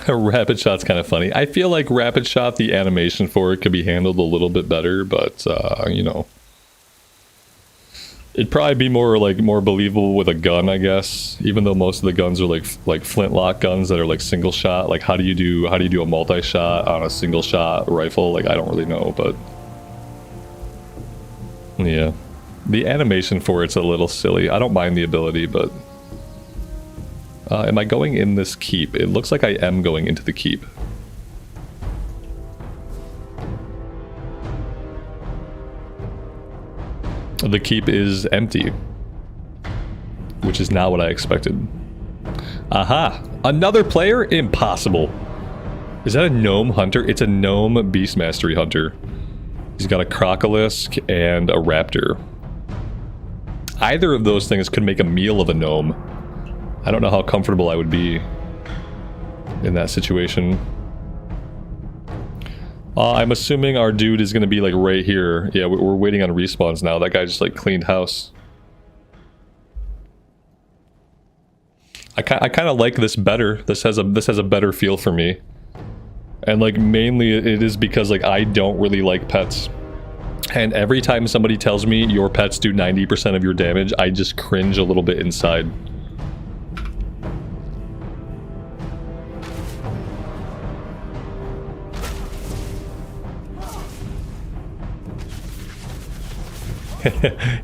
Rapid shot's kind of funny. I feel like rapid shot, the animation for it could be handled a little bit better, but you know, it'd probably be more believable with a gun, I guess. Even though most of the guns are like flintlock guns that are like single shot. Like how do you do a multi shot on a single shot rifle? Like I don't really know, but yeah, the animation for it's a little silly. I don't mind the ability, but. Am I going in this keep? It looks like I am going into the keep. The keep is empty, which is not what I expected. Aha! Another player? Impossible. Is that a gnome hunter? It's a gnome beast mastery hunter. He's got a crocolisk and a raptor. Either of those things could make a meal of a gnome. I don't know how comfortable I would be in that situation. I'm assuming our dude is going to be like right here. Yeah, we're waiting on respawns now. That guy just like cleaned house. I kind of like this better. This has a better feel for me. And like mainly it is because like I don't really like pets. And every time somebody tells me your pets do 90% of your damage, I just cringe a little bit inside.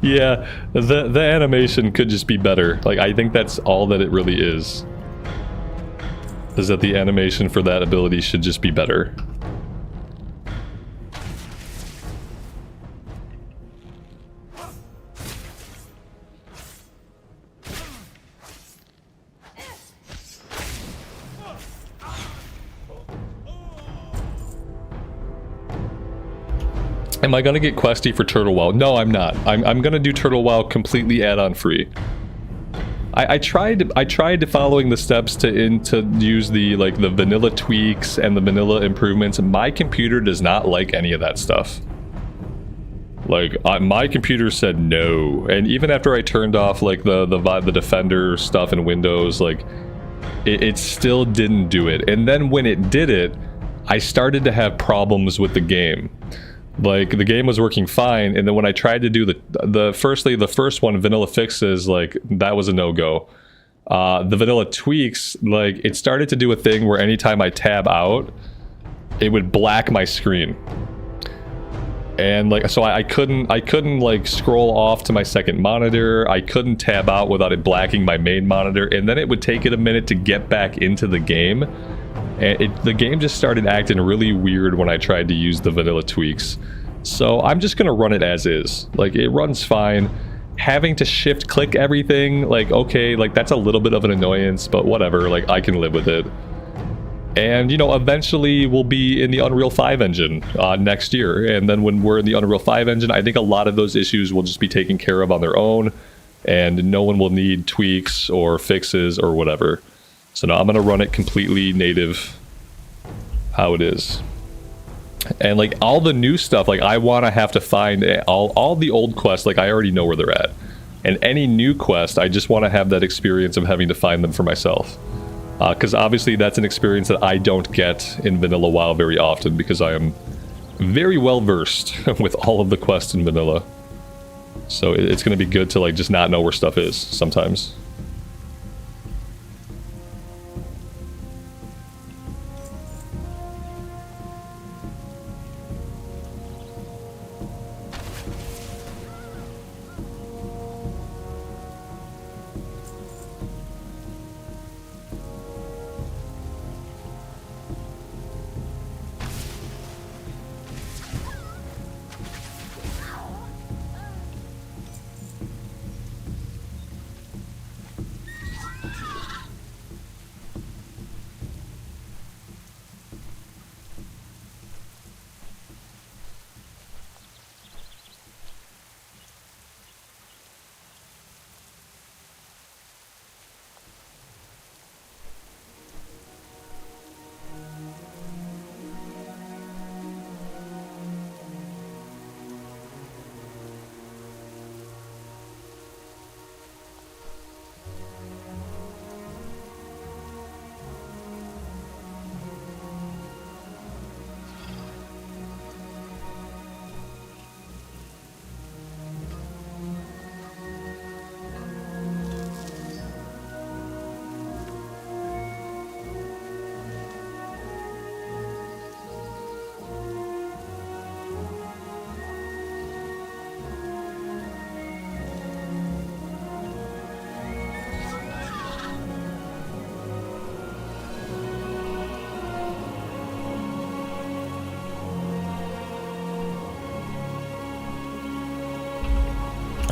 Yeah, the animation could just be better. Like, I think that's all that it really is that the animation for that ability should just be better. Am I gonna get questy for Turtle Wow? No, I'm not. I'm gonna do Turtle Wow completely add-on free. I tried following the steps to use the the vanilla tweaks and the vanilla improvements. My computer does not like any of that stuff. Like my computer said no, and even after I turned off like the Defender stuff in Windows, like it still didn't do it. And then when it did it, I started to have problems with the game. Like the game was working fine, and then when I tried to do the first one, vanilla fixes, like that was a no-go. The vanilla tweaks, like it started to do a thing where anytime I tab out, it would black my screen. And like so I couldn't like scroll off to my second monitor. I couldn't tab out without it blacking my main monitor, and then it would take it a minute to get back into the game. And the game just started acting really weird when I tried to use the vanilla tweaks. So I'm just gonna run it as is. Like it runs fine. Having to shift click everything, like okay, like that's a little bit of an annoyance, but whatever, like I can live with it. And you know, eventually we'll be in the Unreal 5 engine next year, and then when we're in the Unreal 5 engine, I think a lot of those issues will just be taken care of on their own, and no one will need tweaks or fixes or whatever. So now I'm gonna run it completely native, how it is. And like all the new stuff, like I want to have to find all the old quests, like I already know where they're at. And any new quest, I just want to have that experience of having to find them for myself. Because obviously that's an experience that I don't get in Vanilla WoW very often, because I am very well versed with all of the quests in Vanilla. So it's going to be good to like just not know where stuff is sometimes.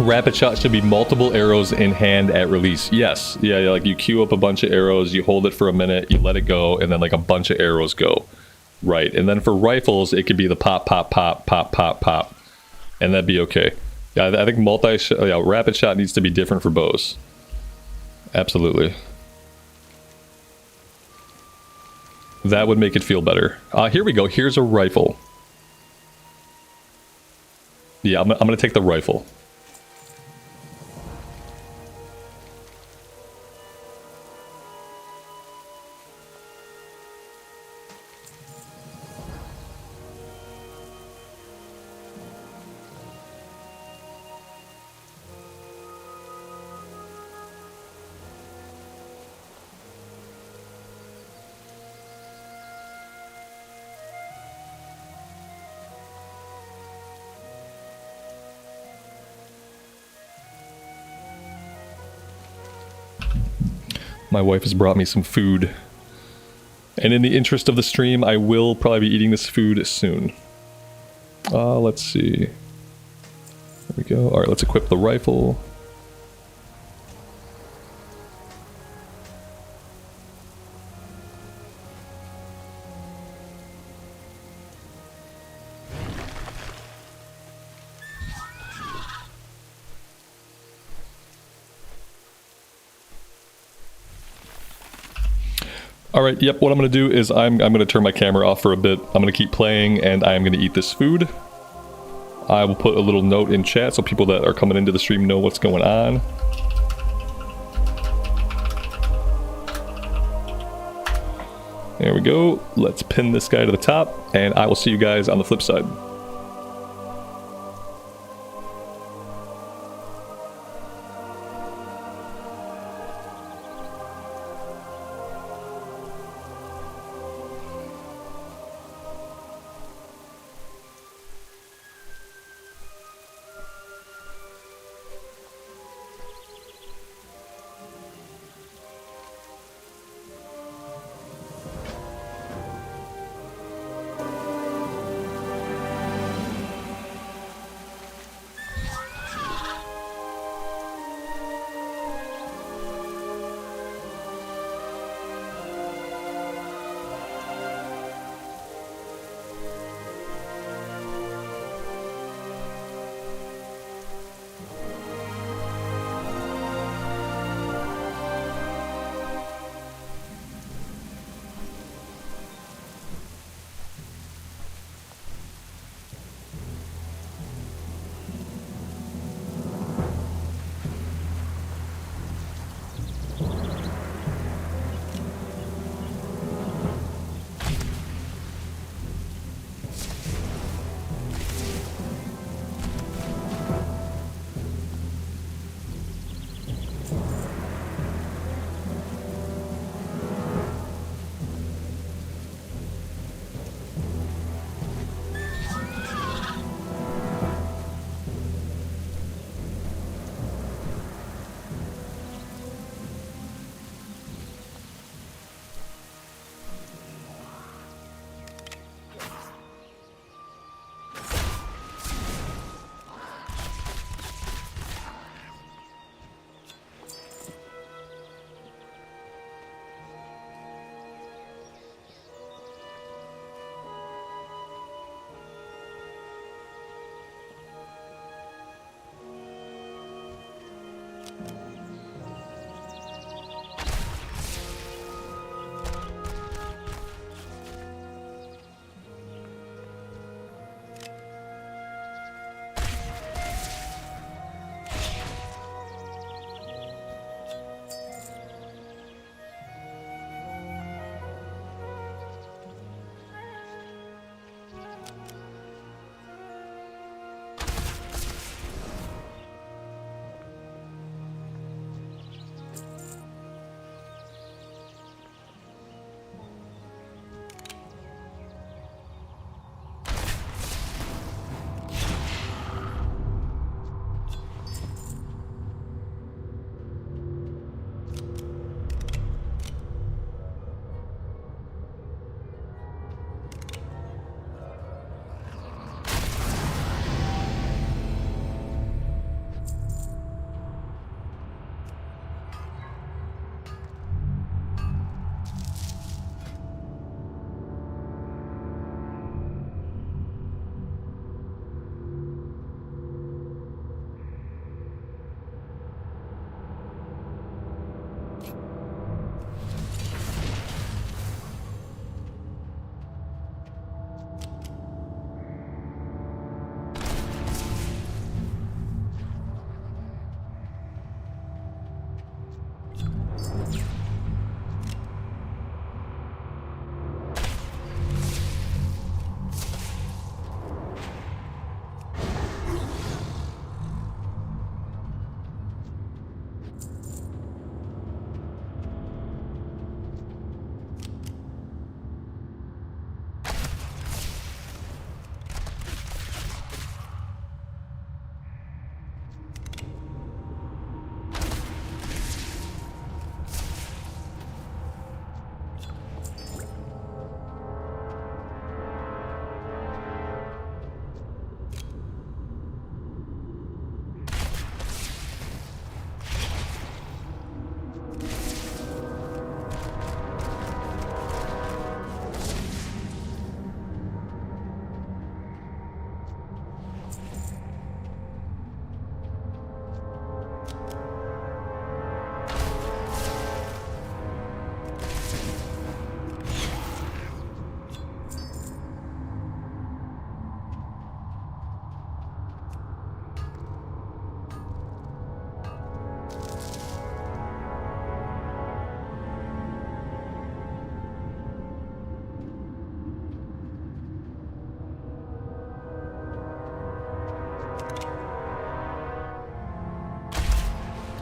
Rapid shot should be multiple arrows in hand at release. Yes, yeah, like you queue up a bunch of arrows, you hold it for a minute, you let it go, and then like a bunch of arrows go. Right, and then for rifles, it could be the pop, pop, pop, pop, pop, pop, and that'd be okay. Yeah, I think rapid shot needs to be different for bows. Absolutely. That would make it feel better. Here we go. Here's a rifle. Yeah, I'm gonna take the rifle. My wife has brought me some food. And in the interest of the stream, I will probably be eating this food soon. Let's see. There we go. Alright, let's equip the rifle. All right, yep, what I'm going to do is I'm going to turn my camera off for a bit. I'm going to keep playing, and I am going to eat this food. I will put a little note in chat so people that are coming into the stream know what's going on. There we go. Let's pin this guy to the top, and I will see you guys on the flip side.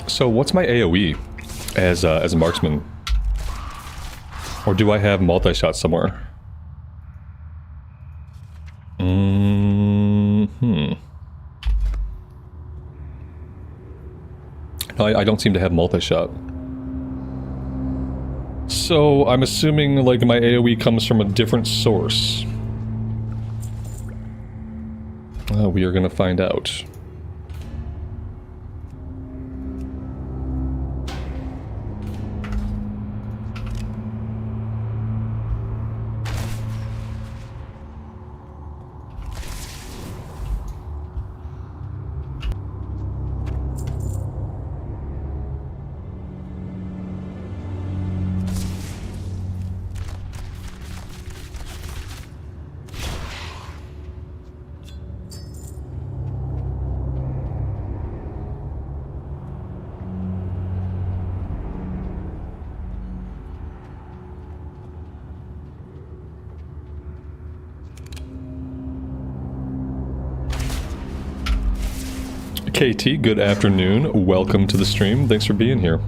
So what's my AoE as a marksman? Or do I have multi-shot somewhere? No, I don't seem to have multi-shot. So I'm assuming like my AoE comes from a different source. We are gonna find out. KT, good afternoon. Welcome to the stream. Thanks for being here.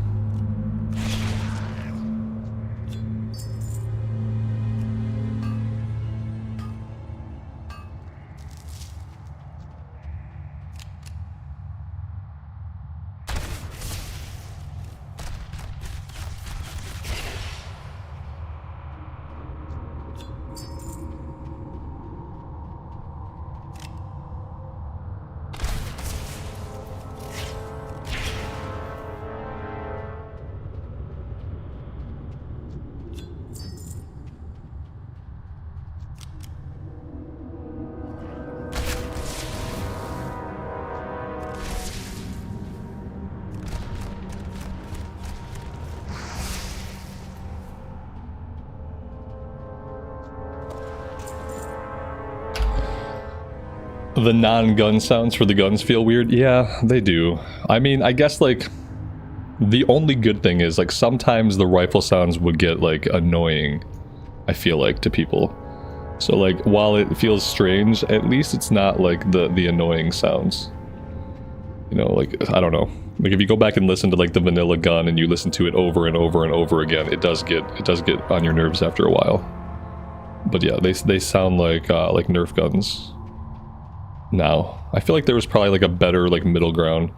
The non-gun sounds for the guns feel weird. Yeah, they do. I mean, I guess, like, the only good thing is, like, sometimes the rifle sounds would get, like, annoying, I feel like, to people. So, like, while it feels strange, at least it's not, like, the annoying sounds. You know, like, I don't know. Like, if you go back and listen to, like, the vanilla gun and you listen to it over and over and over again, it does get on your nerves after a while. But yeah, they sound like Nerf guns. Now, I feel like there was probably like a better like middle ground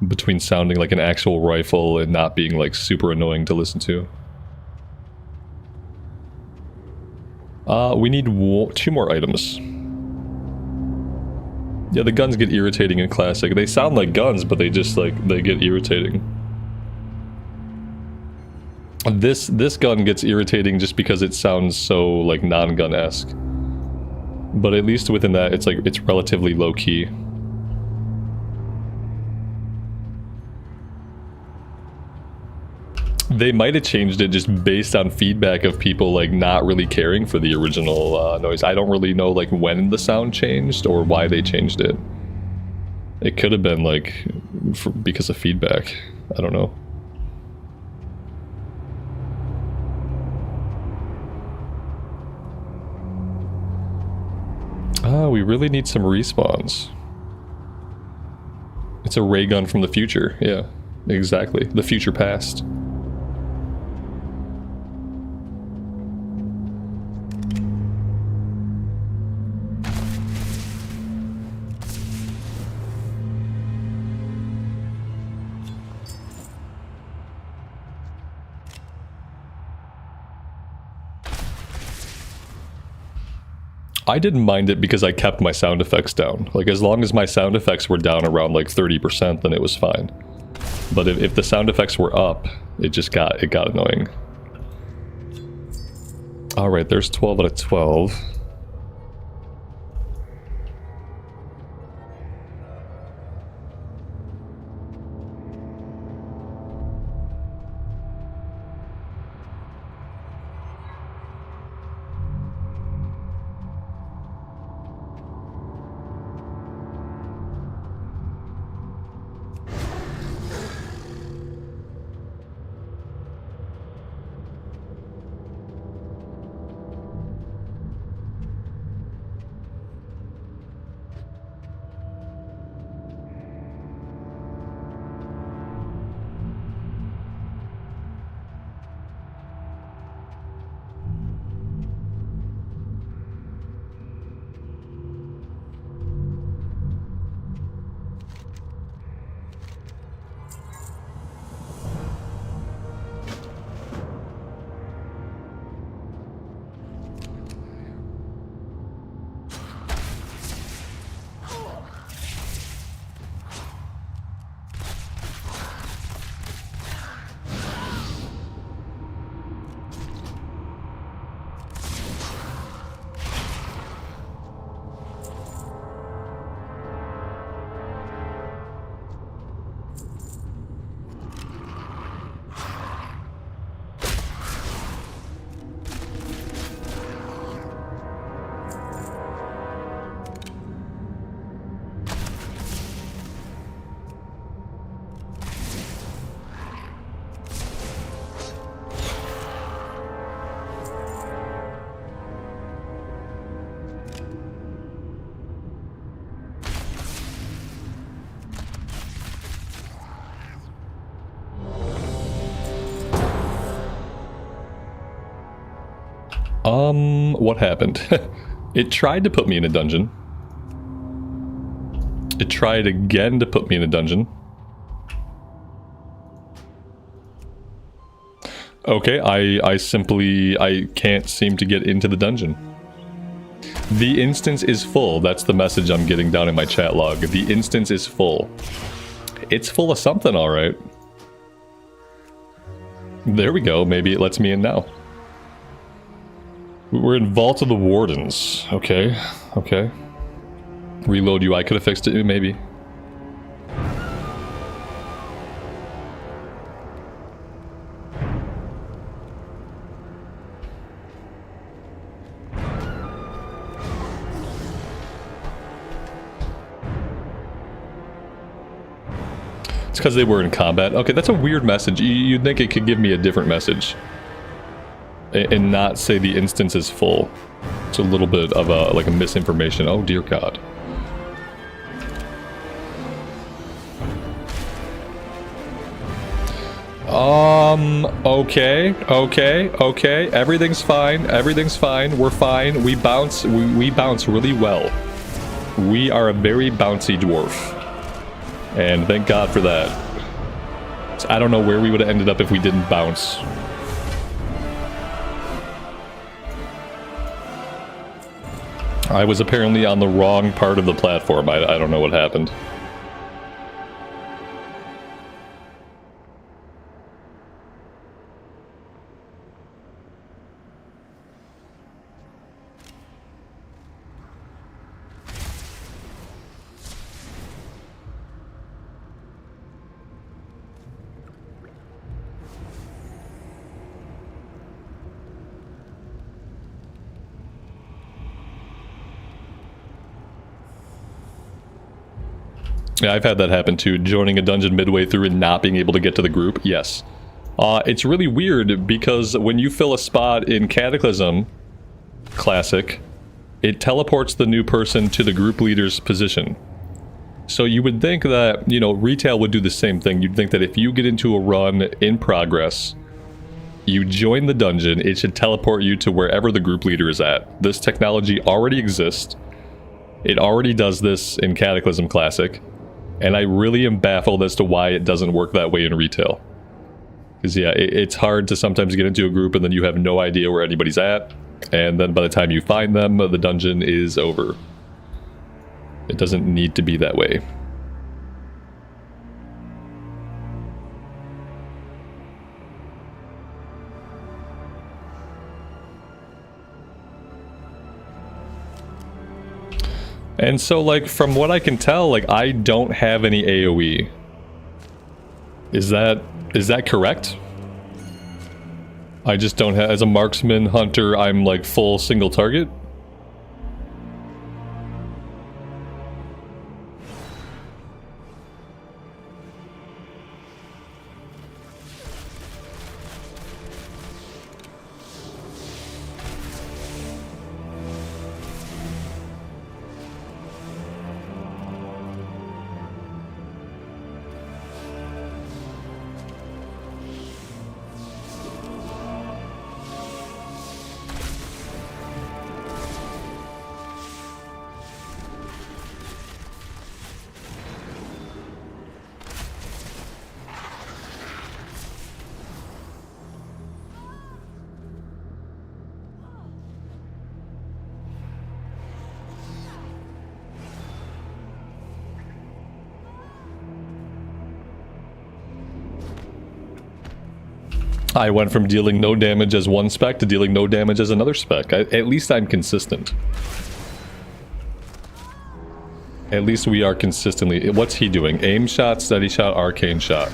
between sounding like an actual rifle and not being like super annoying to listen to. We need 2 more items. Yeah, the guns get irritating in Classic. They sound like guns, but they just like, they get irritating. This gun gets irritating just because it sounds so like non-gun-esque. But at least within that, it's like, it's relatively low-key. They might have changed it just based on feedback of people like not really caring for the original noise. I don't really know like when the sound changed or why they changed it. It could have been like because of feedback. I don't know. We really need some respawns. It's a ray gun from the future. Yeah, exactly. The future past. I didn't mind it because I kept my sound effects down. Like, as long as my sound effects were down around like 30%, then it was fine. But if the sound effects were up, it got annoying. Alright, there's 12 out of 12. What happened? It tried to put me in a dungeon. It tried again to put me in a dungeon. Okay, I can't seem to get into the dungeon. The instance is full. That's the message I'm getting down in my chat log. The instance is full. It's full of something, alright. There we go. Maybe it lets me in now. We're in Vault of the Wardens. Okay, okay. Reload UI could have fixed it, maybe. It's because they were in combat. Okay, that's a weird message. You'd think it could give me a different message. And not say the instance is full. It's a little bit of a, like a misinformation. Oh dear God. Okay. Everything's fine. We're fine. We bounce really well. We are a very bouncy dwarf. And thank God for that. So I don't know where we would have ended up if we didn't bounce. I was apparently on the wrong part of the platform. I don't know what happened. Yeah, I've had that happen too. Joining a dungeon midway through and not being able to get to the group. Yes. It's really weird because when you fill a spot in Cataclysm Classic, it teleports the new person to the group leader's position. So you would think that, you know, retail would do the same thing. You'd think that if you get into a run in progress, you join the dungeon, it should teleport you to wherever the group leader is at. This technology already exists. It already does this in Cataclysm Classic. And I really am baffled as to why it doesn't work that way in retail. Because yeah, it's hard to sometimes get into a group and then you have no idea where anybody's at. And then by the time you find them, the dungeon is over. It doesn't need to be that way. And so, like, from what I can tell, like, I don't have any AoE. Is that correct? I just don't have, as a marksman hunter, I'm like full single target? I went from dealing no damage as one spec to dealing no damage as another spec. At least I'm consistent. At least we are consistently... What's he doing? Aim shot, steady shot, arcane shot.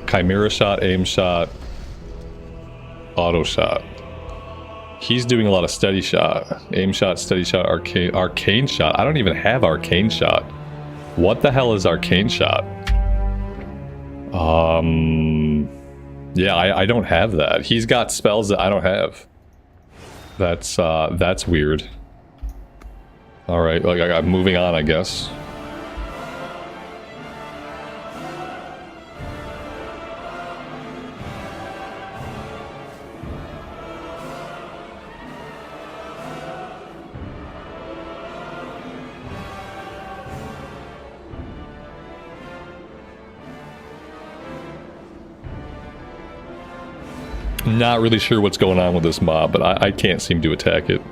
Chimera shot, aim shot, auto shot. He's doing a lot of steady shot. Aim shot, steady shot, arcane shot. I don't even have arcane shot. What the hell is arcane shot? Yeah, I don't have that. He's got spells that I don't have. That's weird. Alright, like, I'm moving on, I guess. Not really sure what's going on with this mob, but I can't seem to attack it.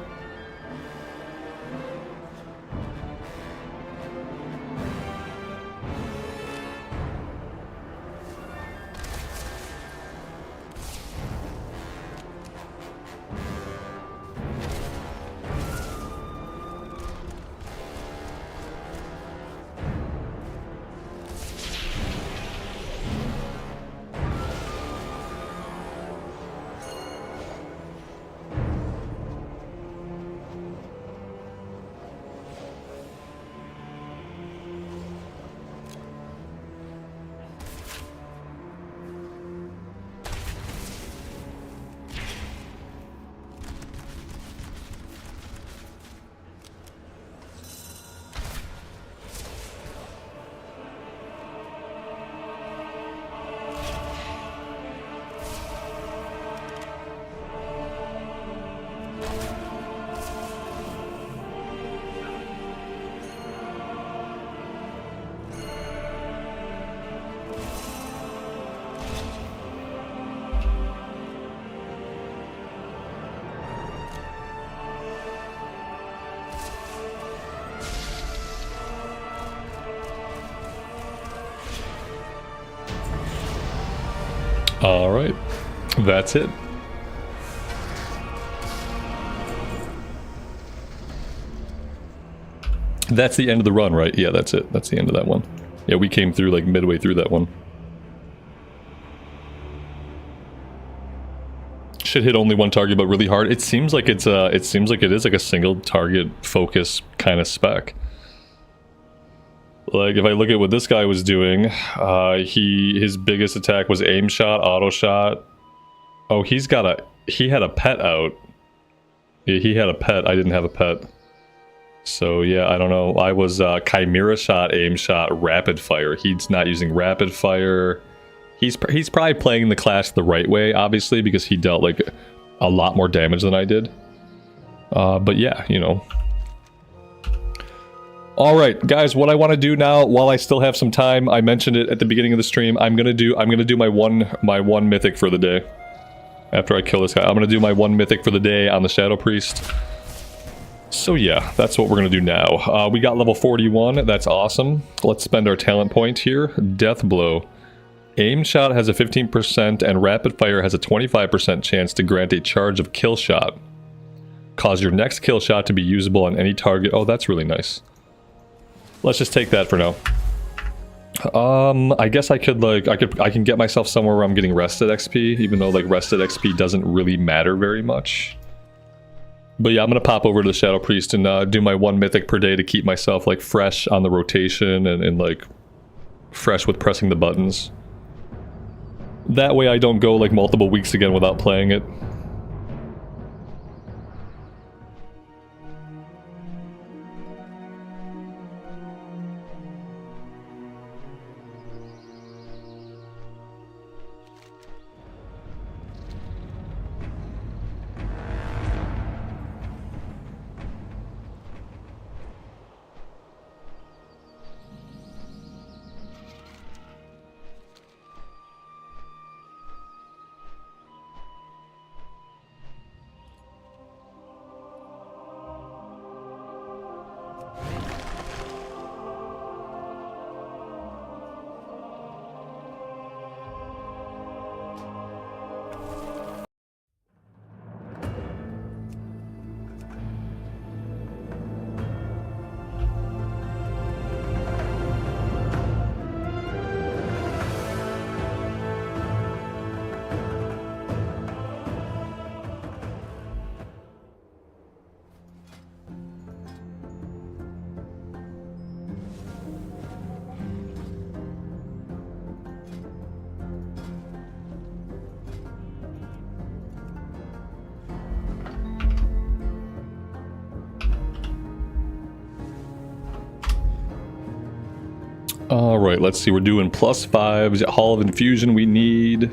All right, that's it. That's the end of the run, right? Yeah, that's it. That's the end of that one. Yeah, we came through like midway through that one. Should hit only one target, but really hard. It seems like it's it seems like it is like a single target focus kind of spec. Like if I look at what this guy was doing, his biggest attack was aim shot, auto shot. Oh, he had a pet out. Yeah, he had a pet. I didn't have a pet. So yeah, I don't know. I was chimera shot, aim shot, rapid fire. He's not using rapid fire. He's probably playing the class the right way, obviously, because he dealt like a lot more damage than I did. But yeah, you know. All right, guys, what I want to do now, while I still have some time, I mentioned it at the beginning of the stream. I'm gonna do my one mythic for the day. After I kill this guy, I'm gonna do my one mythic for the day on the Shadow Priest. So yeah, that's what we're gonna do now. We got level 41. That's awesome. Let's spend our talent point here. Death Blow. Aim shot has a 15% and rapid fire has a 25% chance to grant a charge of kill shot. Cause your next kill shot to be usable on any target. Oh, that's really nice. Let's just take that for now. I guess I can get myself somewhere where I'm getting rested XP, even though like rested XP doesn't really matter very much. But yeah, I'm gonna pop over to the Shadow Priest and do my one mythic per day to keep myself like fresh on the rotation and like fresh with pressing the buttons. That way I don't go like multiple weeks again without playing it. Alright, let's see, we're doing +5s, Hall of Infusion we need,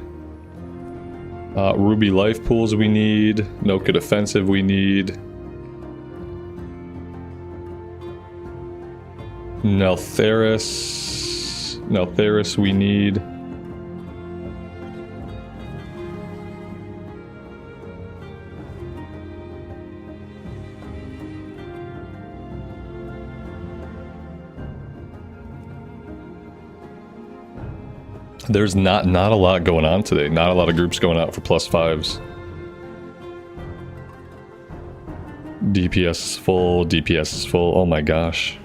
Ruby Life Pools we need, Noka Defensive we need, Neltheris we need, There's not a lot going on today. Not a lot of groups going out for +5s. DPS is full. DPS is full. Oh my gosh.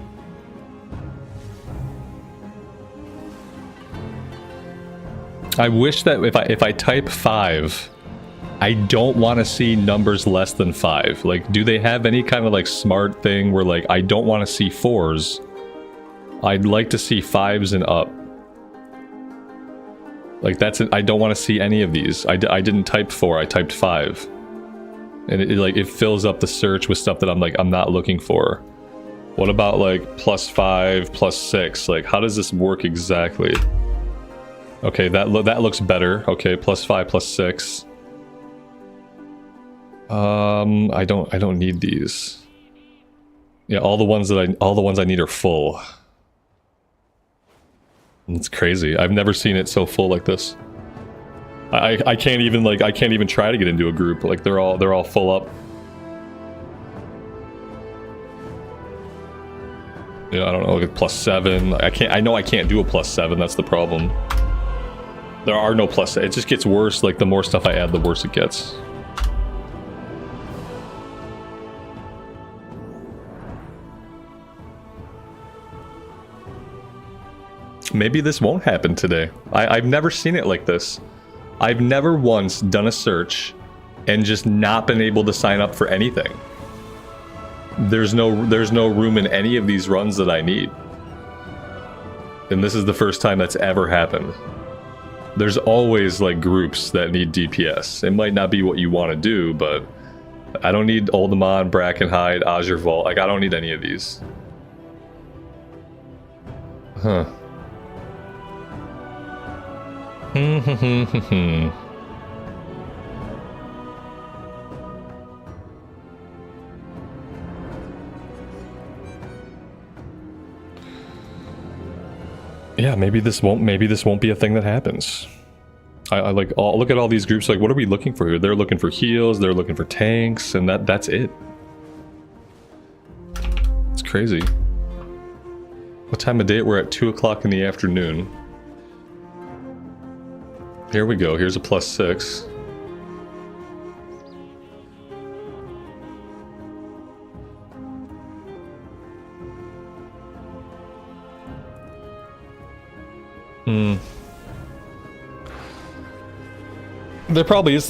I wish that if I type 5, I don't want to see numbers less than 5. Like, do they have any kind of like smart thing where like I don't want to see 4s? I'd like to see 5s and up. Like that's it. I don't want to see any of these. I didn't type 4. I typed 5, and it fills up the search with stuff that I'm not looking for. What about like +5, +6? Like, how does this work exactly? Okay, that looks better. Okay, +5, +6. I don't need these. Yeah, all the ones I need are full. It's crazy. I've never seen it so full like this. I can't even try to get into a group. Like they're all full up. Yeah, I don't know, like +7. I know I can't do a +7, that's the problem. There are no +7. It just gets worse. Like the more stuff I add, the worse it gets. Maybe this won't happen today. I've never seen it like this. I've never once done a search and just not been able to sign up for anything. There's no room in any of these runs that I need. And this is the first time that's ever happened. There's always like groups that need DPS. It might not be what you want to do, but I don't need Oldemon, Brackenhide, Azure Vault. Like, I don't need any of these. Huh. Yeah, maybe this won't be a thing that happens. I like look at all these groups. Like, what are we looking for here? They're looking for heals. They're looking for tanks, and that's it. It's crazy. What time of day? We're at 2 o'clock in the afternoon. Here we go. Here's a +6. There probably is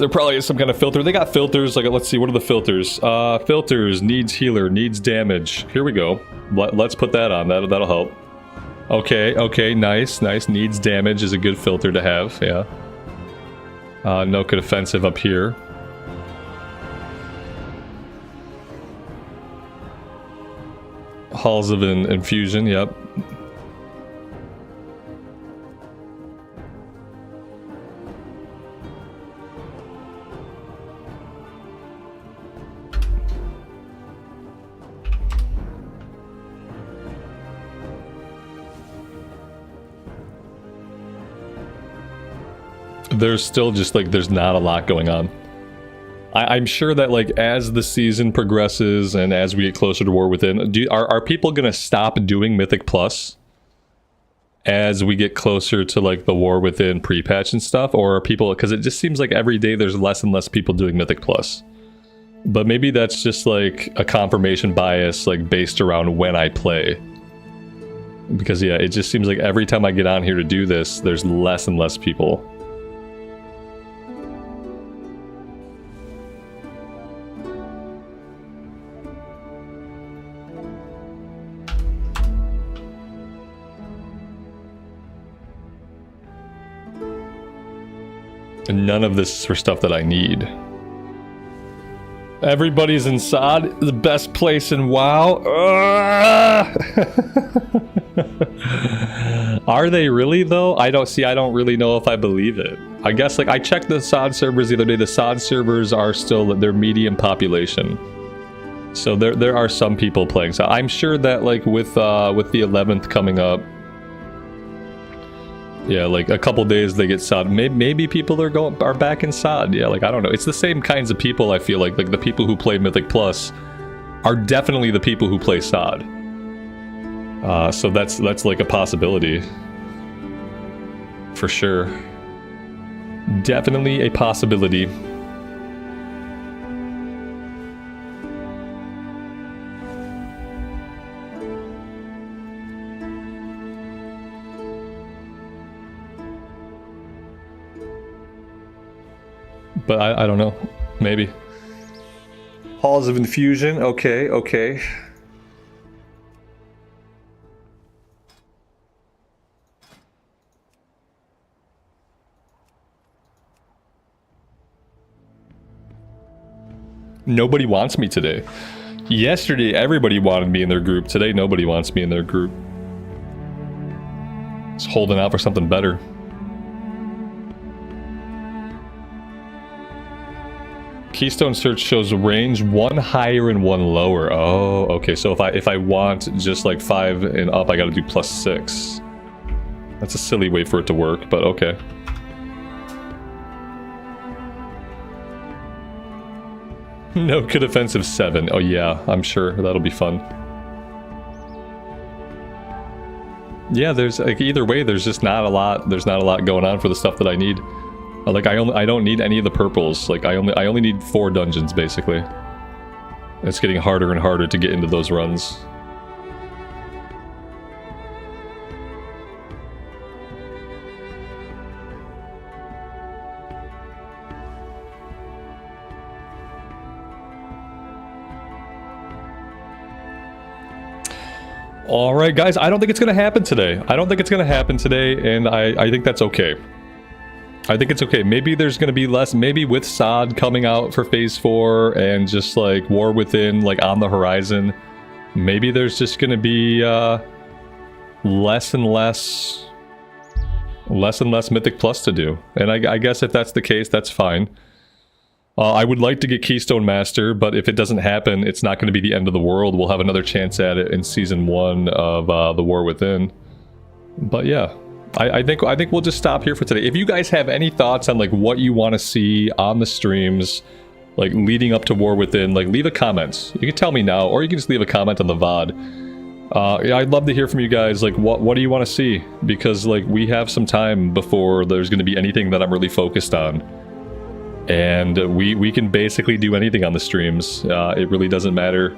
some kind of filter. They got filters. Like, let's see, what are the filters? Filters, needs healer, needs damage. Here we go. Let's put that on. That'll help. Okay, nice. Needs damage is a good filter to have, yeah. No good offensive up here. Halls of Infusion, yep. There's still just like, there's not a lot going on. I'm sure that like as the season progresses and as we get closer to War Within, are people gonna stop doing Mythic Plus as we get closer to like the War Within pre-patch and stuff? Or are people, because it just seems like every day there's less and less people doing Mythic Plus. But maybe that's just like a confirmation bias, like based around when I play. Because yeah, it just seems like every time I get on here to do this, there's less and less people. And none of this is for stuff that I need. Everybody's in SOD, the best place in WoW. Are they really though? I don't really know if I believe it. I guess like I checked the SOD servers the other day. The SOD servers are still their medium population. So there are some people playing. So I'm sure that like with the 11th coming up, yeah, like a couple days they get SOD. Maybe people are back in SOD. Yeah, like I don't know. It's the same kinds of people. I feel like the people who play Mythic Plus are definitely the people who play SOD. So that's like a possibility. for sure. Definitely a possibility. But I don't know. Maybe. Halls of Infusion. Okay, okay. Nobody wants me today. Yesterday, everybody wanted me in their group. Today, nobody wants me in their group. Just holding out for something better. Keystone search shows range 1 higher and 1 lower. Oh, okay. So if I want just like 5 and up, I got to do +6. That's a silly way for it to work, but okay. No good offensive 7. Oh yeah, I'm sure that'll be fun. Yeah, there's like either way, there's just not a lot. There's not a lot going on for the stuff that I need. Like I don't need any of the purples. Like I only need 4 dungeons basically. It's getting harder and harder to get into those runs. Alright guys, I don't think it's gonna happen today. I don't think it's gonna happen today, and I think that's okay. I think it's okay. Maybe there's going to be less, maybe with SOD coming out for Phase 4 and just like War Within like on the horizon, maybe there's just going to be less and less Mythic Plus to do. And I guess if that's the case, that's fine. I would like to get Keystone Master, but if it doesn't happen, it's not going to be the end of the world. We'll have another chance at it in Season 1 of the War Within. But yeah. I think we'll just stop here for today. If you guys have any thoughts on like what you want to see on the streams, like leading up to War Within, like leave a comment. You can tell me now, or you can just leave a comment on the VOD. Yeah, I'd love to hear from you guys. Like, what do you want to see? Because like we have some time before there's going to be anything that I'm really focused on, and we can basically do anything on the streams. It really doesn't matter.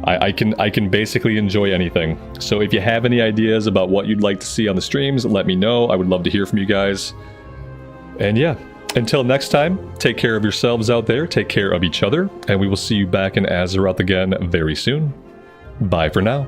I can basically enjoy anything. So if you have any ideas about what you'd like to see on the streams, let me know. I would love to hear from you guys. And yeah, until next time, take care of yourselves out there, take care of each other, and we will see you back in Azeroth again very soon. Bye for now.